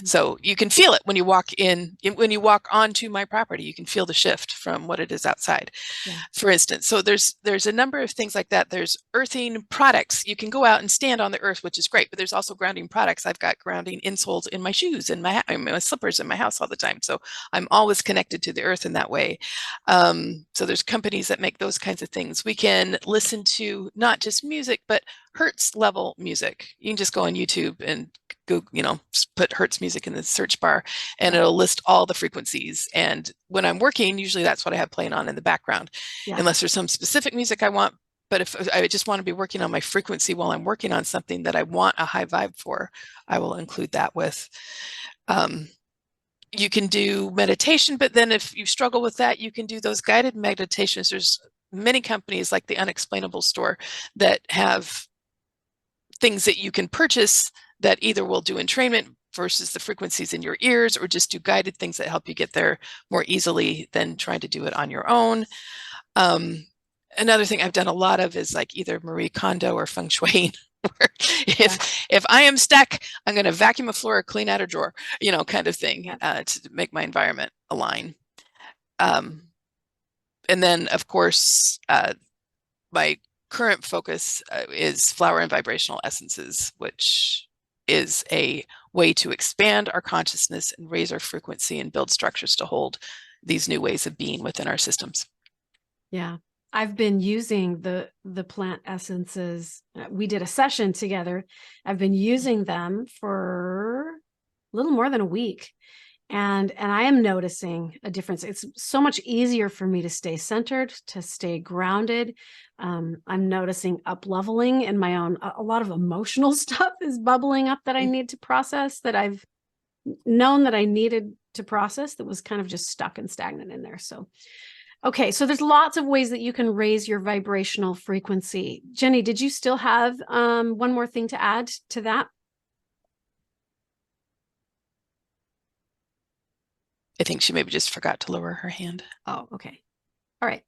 So you can feel it when you walk when you walk onto my property, you can feel the shift from what it is outside, for instance. So there's a number of things like that. There's earthing products. You can go out and stand on the earth, which is great, but there's also grounding products. I've got grounding insoles in my shoes and my slippers in my house all the time. So I'm always connected to the earth in that way. So there's companies that make those kinds of things. We can listen to not just music, but Hertz level music. You can just go on YouTube and Google, put Hertz music in the search bar, and it'll list all the frequencies. And when I'm working, usually that's what I have playing on in the background, unless there's some specific music I want. But if I just want to be working on my frequency while I'm working on something that I want a high vibe for, I will include that with. You can do meditation, but then if you struggle with that, you can do those guided meditations. There's many companies like the Unexplainable Store that have things that you can purchase that either will do entrainment versus the frequencies in your ears, or just do guided things that help you get there more easily than trying to do it on your own. Another thing I've done a lot of is like either Marie Kondo or Feng Shui. If I am stuck, I'm going to vacuum a floor or clean out a drawer, kind of thing, to make my environment align. And then, of course, my current focus is flower and vibrational essences, which is a way to expand our consciousness and raise our frequency and build structures to hold these new ways of being within our systems. Yeah. I've been using the plant essences. We did a session together. I've been using them for a little more than a week. And I am noticing a difference. It's so much easier for me to stay centered, to stay grounded. I'm noticing up leveling in my own, a lot of emotional stuff is bubbling up that I need to process, that I've known that I needed to process, that was kind of just stuck and stagnant in there. So, okay. So there's lots of ways that you can raise your vibrational frequency. Jenny, did you still have one more thing to add to that? I think she maybe just forgot to lower her hand. Oh, okay. All right.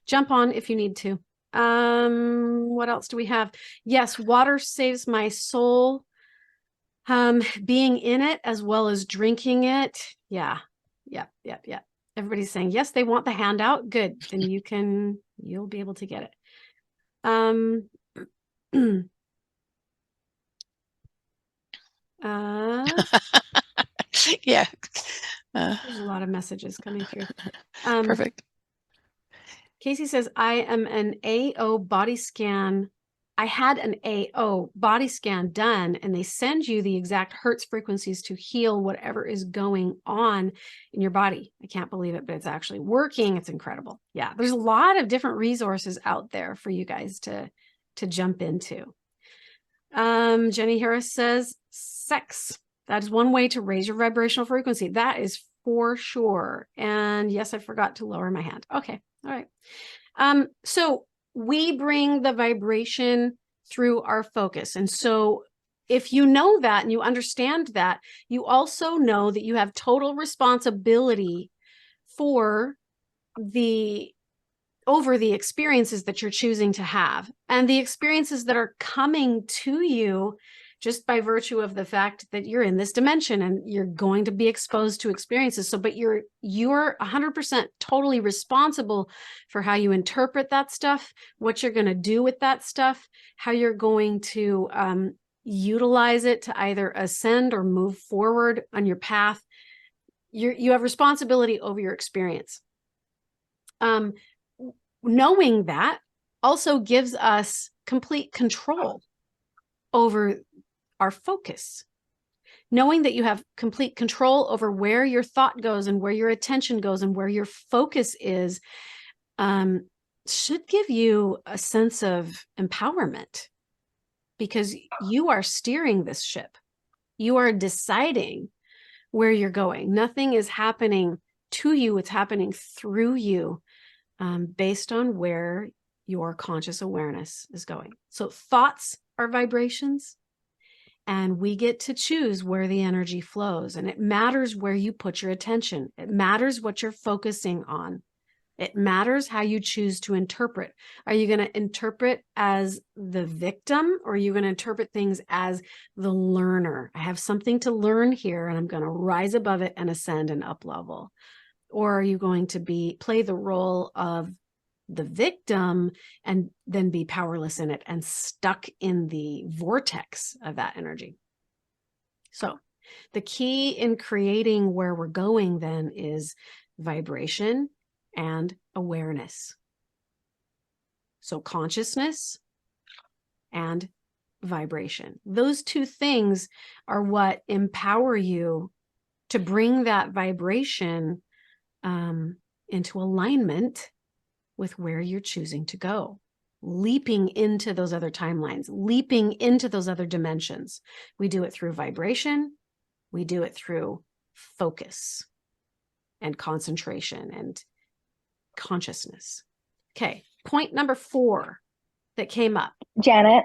Jump on if you need to. What else do we have? Yes, water saves my soul. Being in it as well as drinking it. Yeah. Yep. Everybody's saying, yes, they want the handout. Good. Then you'll be able to get it. Yeah. There's a lot of messages coming through. Perfect. Casey says, I am an AO body scan. I had an AO body scan done, and they send you the exact hertz frequencies to heal whatever is going on in your body. I can't believe it, but it's actually working. It's incredible. Yeah, there's a lot of different resources out there for you guys to jump into. Jenny Harris says, sex. That is one way to raise your vibrational frequency. That is for sure. And yes, I forgot to lower my hand. Okay. All right. So we bring the vibration through our focus. And so if you know that and you understand that, you also know that you have total responsibility over the experiences that you're choosing to have, and the experiences that are coming to you just by virtue of the fact that you're in this dimension and you're going to be exposed to experiences. So, but you're 100% totally responsible for how you interpret that stuff, what you're going to do with that stuff, how you're going to utilize it to either ascend or move forward on your path. You have responsibility over your experience. Knowing that also gives us complete control over our focus. Knowing that you have complete control over where your thought goes and where your attention goes and where your focus is, should give you a sense of empowerment, because you are steering this ship. You are deciding where you're going. Nothing is happening to you. It's happening through you, based on where your conscious awareness is going. So thoughts are vibrations, and we get to choose where the energy flows. And it matters where you put your attention. It matters what you're focusing on. It matters how you choose to interpret. Are you going to interpret as the victim, or are you going to interpret things as the learner? I have something to learn here, and I'm going to rise above it and ascend and up level. Or are you going to play the role of the victim and then be powerless in it and stuck in the vortex of that energy? So the key in creating where we're going then is vibration and awareness. So consciousness and vibration. Those two things are what empower you to bring that vibration into alignment with where you're choosing to go, leaping into those other timelines, leaping into those other dimensions. We do it through vibration. We do it through focus and concentration and consciousness. Okay, point number 4 that came up. Janet.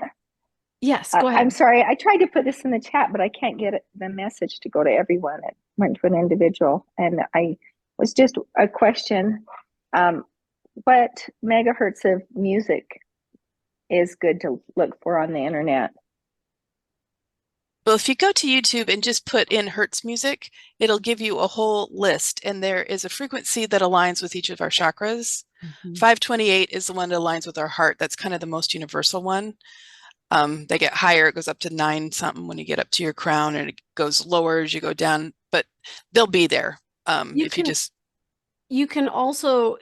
Yes, go ahead. I'm sorry. I tried to put this in the chat, but I can't get the message to go to everyone. It went to an individual. And I was just a question. What megahertz of music is good to look for on the internet? Well, if you go to YouTube and just put in Hertz music, it'll give you a whole list. And there is a frequency that aligns with each of our chakras. 528 is the one that aligns with our heart. That's kind of the most universal one. They get higher. It goes up to 9 something when you get up to your crown, and it goes lower as you go down, but they'll be there. You can also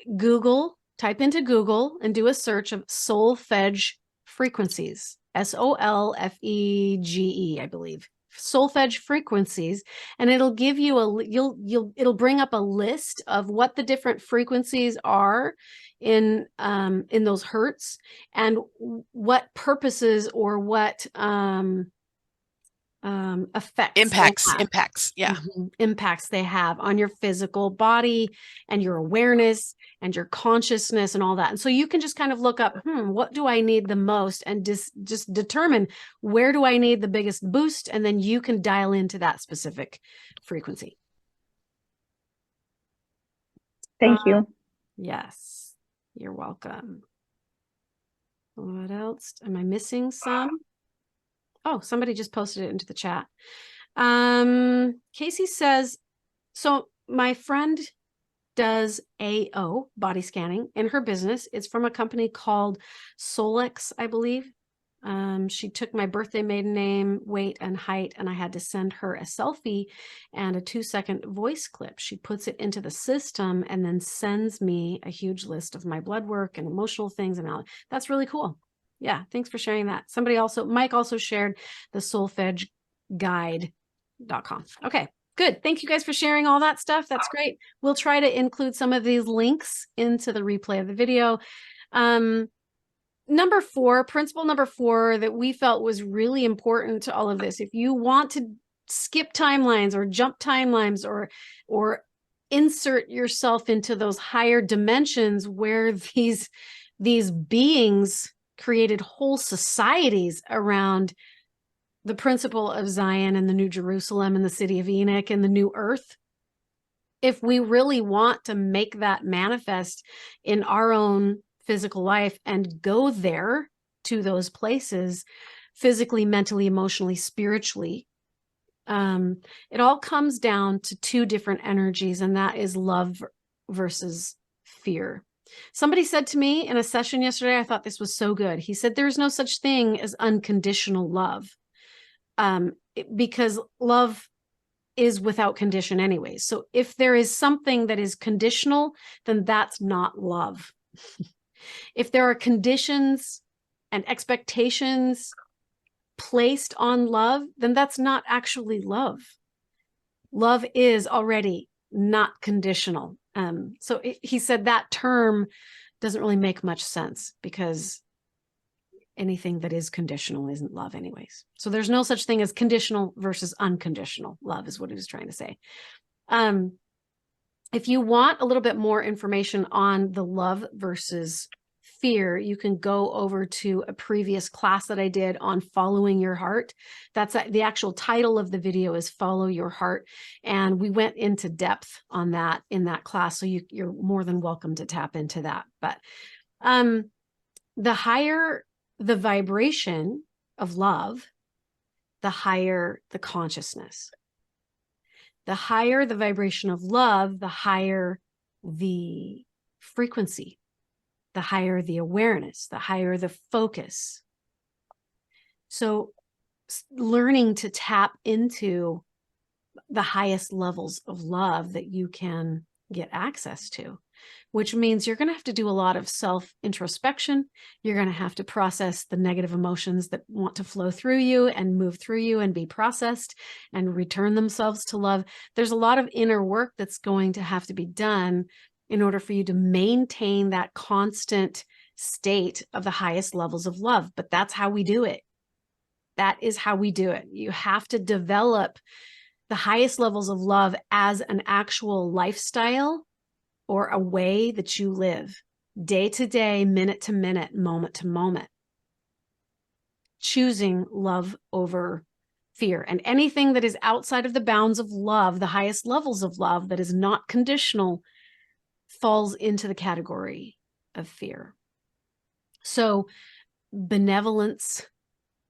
type into Google and do a search of solfege frequencies, SOLFEGE, I believe, solfege frequencies, and it'll give you it'll bring up a list of what the different frequencies are in those hertz, and what purposes or what effects, impacts impacts they have on your physical body and your awareness and your consciousness and all that. And so you can just kind of look up, what do I need the most, and just determine where do I need the biggest boost, and then you can dial into that specific frequency. Thank you. Yes, you're welcome. What else? Am I missing some? Oh, somebody just posted it into the chat. Casey says, so my friend does AO, body scanning, in her business. It's from a company called Solex, I believe. She took my birthday, maiden name, weight, and height, and I had to send her a selfie and a 2-second voice clip. She puts it into the system and then sends me a huge list of my blood work and emotional things. And all. That's really cool. Yeah, thanks for sharing that. Mike also shared the soulfedguide.com. Okay, good. Thank you guys for sharing all that stuff. That's great. We'll try to include some of these links into the replay of the video. Principle number 4 that we felt was really important to all of this. If you want to skip timelines or jump timelines or insert yourself into those higher dimensions where these beings created whole societies around the principle of Zion and the New Jerusalem and the city of Enoch and the new earth, if we really want to make that manifest in our own physical life and go there to those places physically, mentally, emotionally, spiritually, it all comes down to 2 different energies, and that is love versus fear. Somebody said to me in a session yesterday, I thought this was so good. He said, there's no such thing as unconditional love, because love is without condition anyway. So if there is something that is conditional, then that's not love. If there are conditions and expectations placed on love, then that's not actually love. Love is already not conditional. He said that term doesn't really make much sense because anything that is conditional isn't love anyways. So there's no such thing as conditional versus unconditional love is what he was trying to say. If you want a little bit more information on the love versus fear, you can go over to a previous class that I did on following your heart. That's the actual title of the video is Follow Your Heart. And we went into depth on that in that class. So you're more than welcome to tap into that. But the higher the vibration of love, the higher the consciousness. The higher the vibration of love, the higher the frequency, the higher the awareness, the higher the focus. So learning to tap into the highest levels of love that you can get access to, which means you're going to have to do a lot of self-introspection. You're going to have to process the negative emotions that want to flow through you and move through you and be processed and return themselves to love. There's a lot of inner work that's going to have to be done in order for you to maintain that constant state of the highest levels of love. But that's how we do it. That is how we do it. You have to develop the highest levels of love as an actual lifestyle or a way that you live day to day, minute to minute, moment to moment. Choosing love over fear. And anything that is outside of the bounds of love, the highest levels of love that is not conditional, falls into the category of fear. So benevolence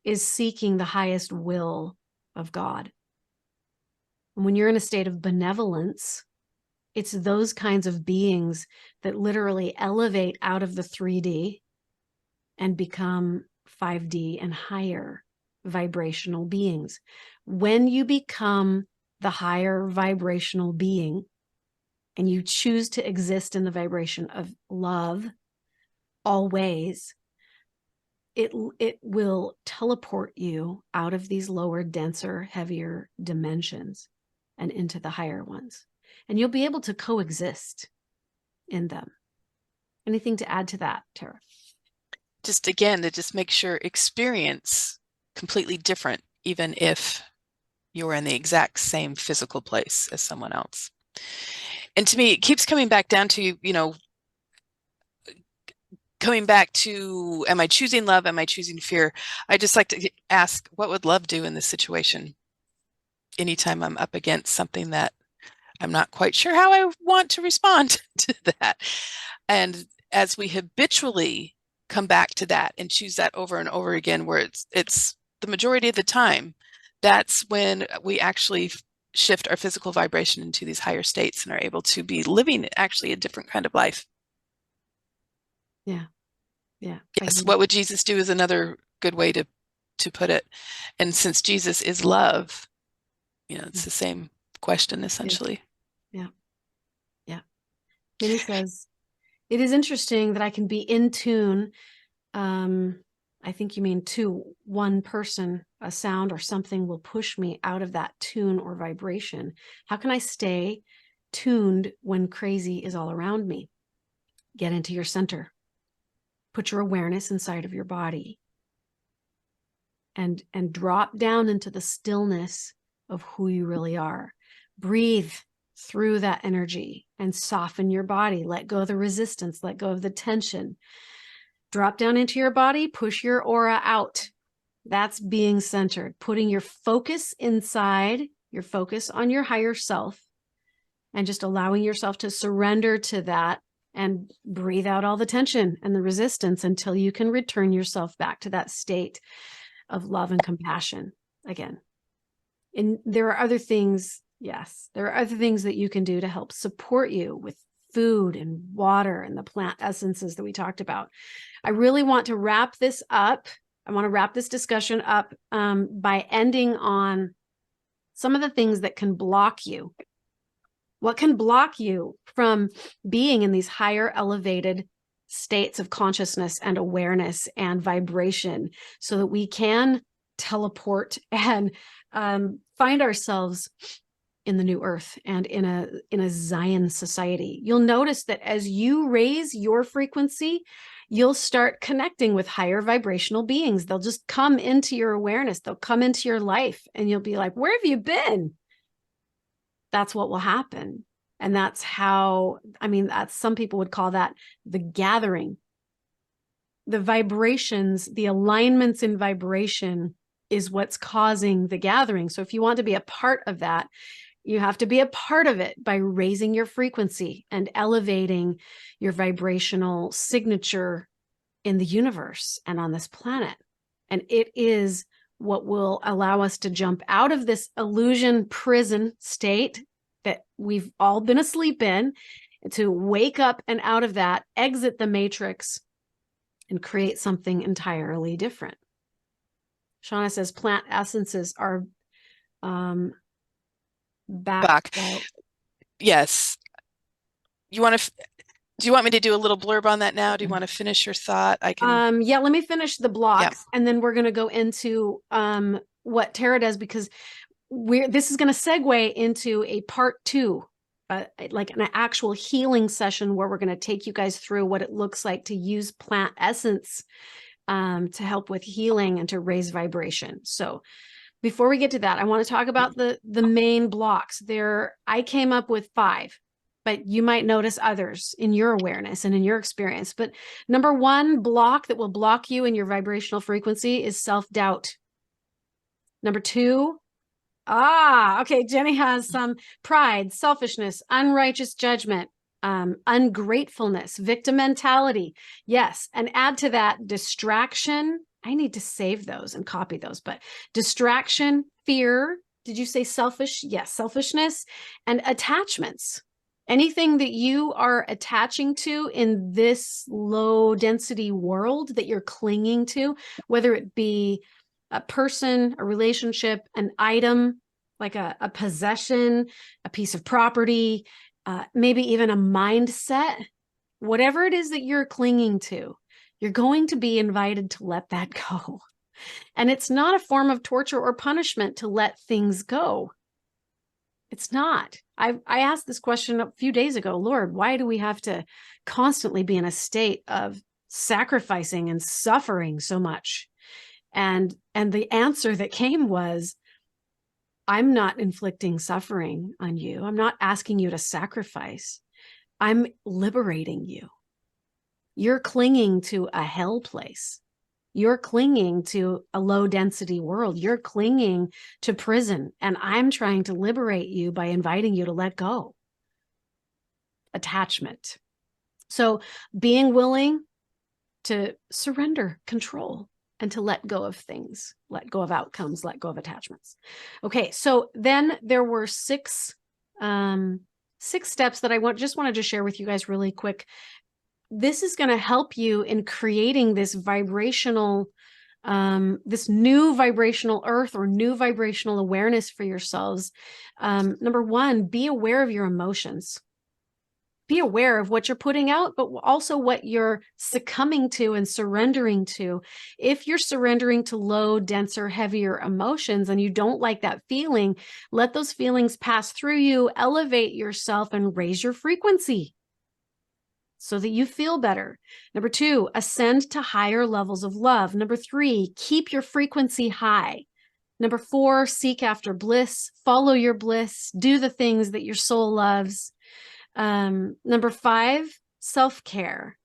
is seeking the highest will of God. And when you're in a state of benevolence, it's those kinds of beings that literally elevate out of the 3D and become 5D and higher vibrational beings. When you become the higher vibrational being and you choose to exist in the vibration of love always, it will teleport you out of these lower, denser, heavier dimensions and into the higher ones. And you'll be able to coexist in them. Anything to add to that, Tara? Just again, to just make your experience completely different, even if you're in the exact same physical place as someone else. And to me, it keeps coming back down to, coming back to, am I choosing love? Am I choosing fear? I just like to ask, what would love do in this situation? Anytime I'm up against something that I'm not quite sure how I want to respond to that. And as we habitually come back to that and choose that over and over again, where it's the majority of the time that's when we actually shift our physical vibration into these higher states and are able to be living actually a different kind of life. Yeah. Yes. What would Jesus do is another good way to put it. And since Jesus is love, it's the same question essentially. Yeah. Minnie says, it is interesting that I can be in tune. I think you mean to one person, a sound or something will push me out of that tune or vibration. How can I stay tuned when crazy is all around me? Get into your center. Put your awareness inside of your body and drop down into the stillness of who you really are. Breathe through that energy and soften your body. Let go of the resistance, let go of the tension. Drop down into your body, push your aura out. That's being centered, putting your focus inside, your focus on your higher self, and just allowing yourself to surrender to that and breathe out all the tension and the resistance until you can return yourself back to that state of love and compassion again. And there are other things, yes, there are other things that you can do to help support you with food and water and the plant essences that we talked about. I really want to wrap this up. I want to wrap this discussion up by ending on some of the things that can block you. What can block you from being in these higher elevated states of consciousness and awareness and vibration so that we can teleport and find ourselves in the new earth and in a Zion society? You'll notice that as you raise your frequency, you'll start connecting with higher vibrational beings. They'll just come into your awareness. They'll come into your life and you'll be like, where have you been? That's what will happen. And that's how, that's, some people would call that the gathering. The vibrations, the alignments in vibration is what's causing the gathering. So if you want to be a part of that, you have to be a part of it by raising your frequency and elevating your vibrational signature in the universe and on this planet. And it is what will allow us to jump out of this illusion prison state that we've all been asleep in, to wake up and out of that, exit the matrix, and create something entirely different. Shauna says plant essences are back. Yes. Do you want me to do a little blurb on that now? Do you want to finish your thought? I can. Yeah, let me finish the blocks and then we're going to go into what Tara does, because this is going to segue into a part 2, like an actual healing session where we're going to take you guys through what it looks like to use plant essence to help with healing and to raise vibration. So before we get to that, I want to talk about the main blocks. I came up with 5, but you might notice others in your awareness and in your experience. But number 1 block that will block you in your vibrational frequency is self-doubt. Number 2, okay, Jenny has some pride, selfishness, unrighteous judgment, ungratefulness, victim mentality. Yes, and add to that distraction. I need to save those and copy those, but distraction, fear. Did you say selfish? Yes, selfishness and attachments. Anything that you are attaching to in this low density world that you're clinging to, whether it be a person, a relationship, an item, like a possession, a piece of property, maybe even a mindset, whatever it is that you're clinging to, you're going to be invited to let that go. And it's not a form of torture or punishment to let things go. It's not. I asked this question a few days ago, Lord, why do we have to constantly be in a state of sacrificing and suffering so much? And the answer that came was, I'm not inflicting suffering on you. I'm not asking you to sacrifice. I'm liberating you. You're clinging to a hell place. You're clinging to a low density world. You're clinging to prison. And I'm trying to liberate you by inviting you to let go. Attachment. So being willing to surrender control and to let go of things, let go of outcomes, let go of attachments. Okay, so then there were six steps that I just wanted to share with you guys really quick. This is going to help you in creating this vibrational, this new vibrational earth or new vibrational awareness for yourselves. Number one, be aware of your emotions. Be aware of what you're putting out, but also what you're succumbing to and surrendering to. If you're surrendering to low, denser, heavier emotions and you don't like that feeling, let those feelings pass through you, elevate yourself, and raise your frequency so that you feel better. Number two, ascend to higher levels of love. Number three, keep your frequency high. Number four, seek after bliss, follow your bliss, do the things that your soul loves. Number five, self-care.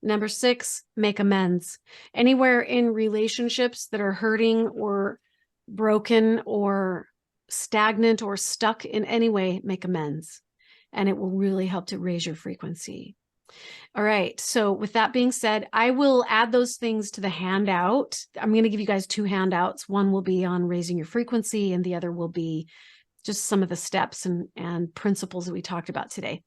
Number six, make amends. Anywhere in relationships that are hurting or broken or stagnant or stuck in any way, make amends. And it will really help to raise your frequency. All right. So with that being said, I will add those things to the handout. I'm going to give you guys two handouts. One will be on raising your frequency and the other will be just some of the steps and principles that we talked about today.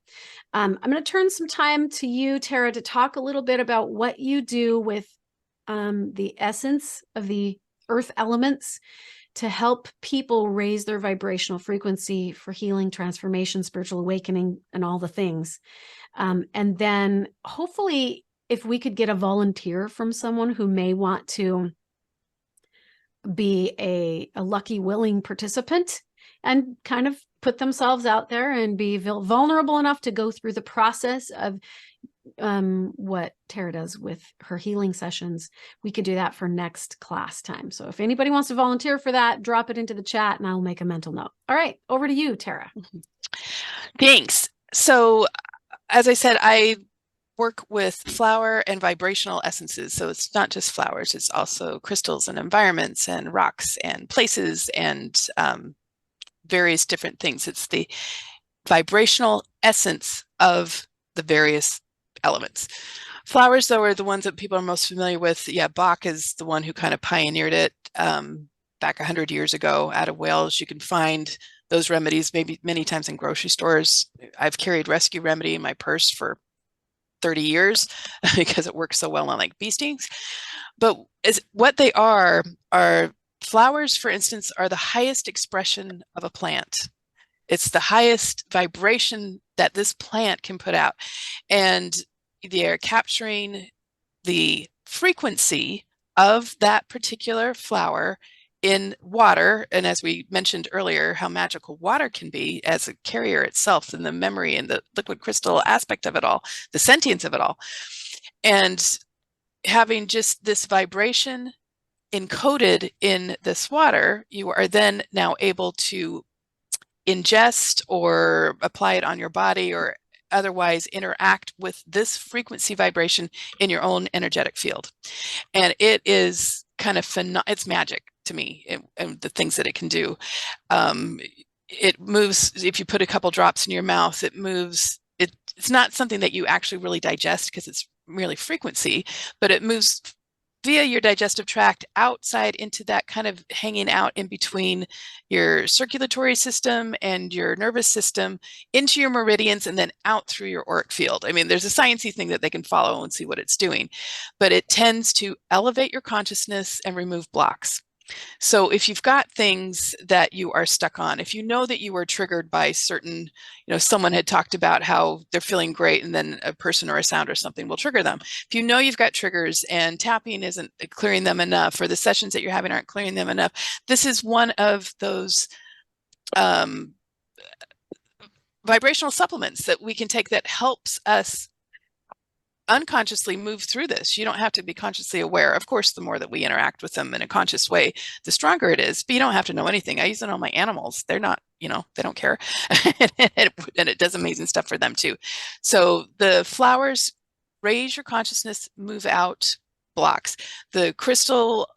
I'm going to turn some time to you, Tara, to talk a little bit about what you do with the essence of the earth elements to help people raise their vibrational frequency for healing, transformation, spiritual awakening, and all the things. And then hopefully if we could get a volunteer from someone who may want to be a lucky, willing participant and kind of put themselves out there and be vulnerable enough to go through the process of what Tara does with her healing sessions, we could do that for next class time. So if anybody wants to volunteer for that, drop it into the chat and I'll make a mental note. All right, over to you, Tara. Thanks. So as I said, I work with flower and vibrational essences. So it's not just flowers, it's also crystals and environments and rocks and places and various different things. It's the vibrational essence of the various elements. Flowers, though, are the ones that people are most familiar with. Yeah, Bach is the one who kind of pioneered it back 100 years ago out of Wales. You can find those remedies maybe many times in grocery stores. I've carried Rescue Remedy in my purse for 30 years because it works so well on like bee stings. But what they are flowers, for instance, are the highest expression of a plant. It's the highest vibration that this plant can put out. And they're capturing the frequency of that particular flower in water. And as we mentioned earlier, how magical water can be as a carrier itself, and the memory and the liquid crystal aspect of it all, the sentience of it all. And having just this vibration encoded in this water, you are then now able to ingest or apply it on your body or otherwise interact with this frequency vibration in your own energetic field. And it is kind of it's magic to me, and the things that it can do. It moves, if you put a couple drops in your mouth, it moves. It's not something that you actually really digest because it's merely frequency, but it moves via your digestive tract outside into that kind of hanging out in between your circulatory system and your nervous system into your meridians and then out through your auric field. I mean, there's a sciencey thing that they can follow and see what it's doing, but it tends to elevate your consciousness and remove blocks. So if you've got things that you are stuck on, if you know that you were triggered by certain, someone had talked about how they're feeling great and then a person or a sound or something will trigger them. If you know you've got triggers and tapping isn't clearing them enough, or the sessions that you're having aren't clearing them enough, this is one of those vibrational supplements that we can take that helps us unconsciously move through this. You don't have to be consciously aware. Of course, the more that we interact with them in a conscious way, the stronger it is, but you don't have to know anything. I use it on my animals. They're not, they don't care. And it does amazing stuff for them too. So the flowers raise your consciousness, move out blocks. The crystal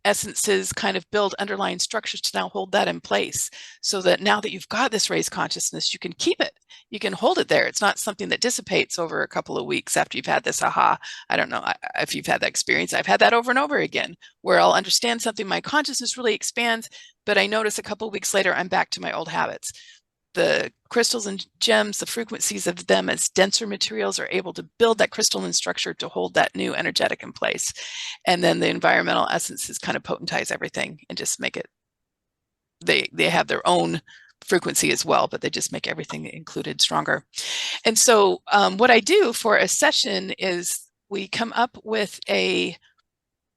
essences kind of build underlying structures to now hold that in place, so that now that you've got this raised consciousness, you can keep it. You can hold it there. It's not something that dissipates over a couple of weeks after you've had this aha. I don't know if you've had that experience. I've had that over and over again, where I'll understand something, my consciousness really expands, but I notice a couple of weeks later, I'm back to my old habits. The crystals and gems, the frequencies of them as denser materials are able to build that crystalline structure to hold that new energetic in place. And then the environmental essences kind of potentize everything and just make it, they have their own frequency as well, but they just make everything included stronger. And so what I do for a session is we come up with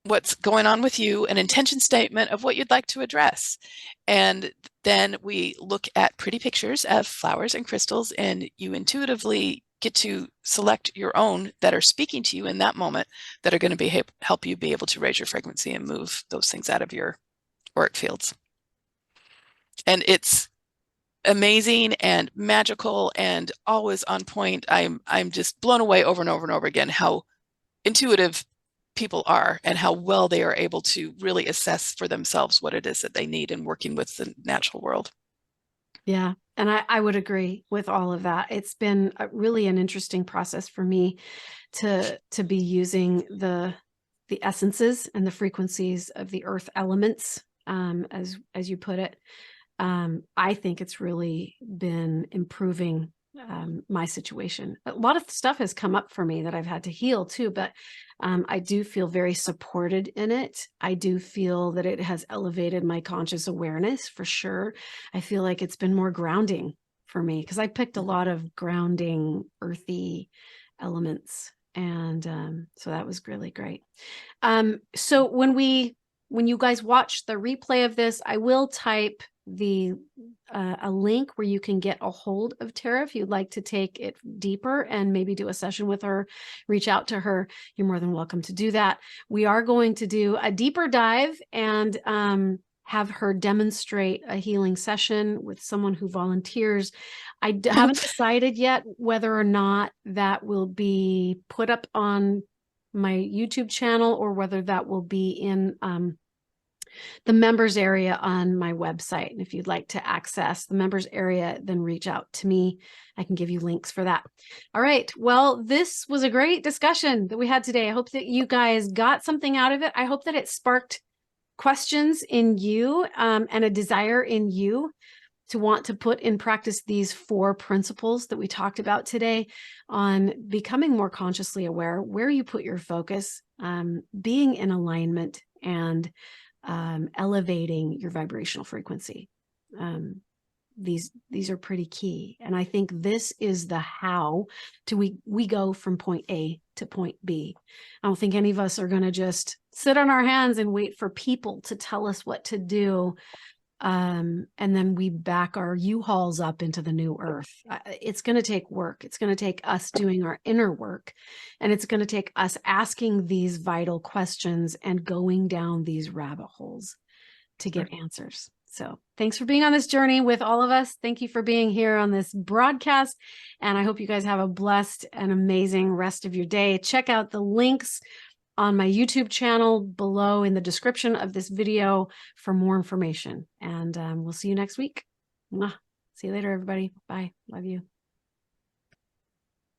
what's going on with you, an intention statement of what you'd like to address. And then we look at pretty pictures of flowers and crystals, and you intuitively get to select your own that are speaking to you in that moment, that are going to help you be able to raise your frequency and move those things out of your auric fields. And it's amazing and magical and always on point. I'm just blown away over and over and over again how intuitive people are and how well they are able to really assess for themselves what it is that they need in working with the natural world. Yeah. And I would agree with all of that. It's been really an interesting process for me to be using the essences and the frequencies of the earth elements, as you put it. I think it's really been improving my situation. A lot of stuff has come up for me that I've had to heal too, but I do feel very supported in it. I do feel that it has elevated my conscious awareness for sure. I feel like it's been more grounding for me because I picked a lot of grounding, earthy elements. And so that was really great. So when you guys watch the replay of this, I will type a link where you can get a hold of Tara if you'd like to take it deeper and maybe do a session with her, reach out to her. You're more than welcome to do that. We are going to do a deeper dive and have her demonstrate a healing session with someone who volunteers. I haven't decided yet whether or not that will be put up on my YouTube channel or whether that will be in the members area on my website. And if you'd like to access the members area, then reach out to me. I can give you links for that. All right. Well, this was a great discussion that we had today. I hope that you guys got something out of it. I hope that it sparked questions in you and a desire in you to want to put in practice these 4 principles that we talked about today on becoming more consciously aware, where you put your focus, being in alignment, and elevating your vibrational frequency. These are pretty key. And I think this is the how we go from point A to point B. I don't think any of us are going to just sit on our hands and wait for people to tell us what to do. And then we back our U-Hauls up into the new earth. It's going to take work. It's going to take us doing our inner work. And it's going to take us asking these vital questions and going down these rabbit holes to get answers. So thanks for being on this journey with all of us. Thank you for being here on this broadcast. And I hope you guys have a blessed and amazing rest of your day. Check out the links on my YouTube channel below in the description of this video for more information. And we'll see you next week. See you later, everybody. Bye. Love you.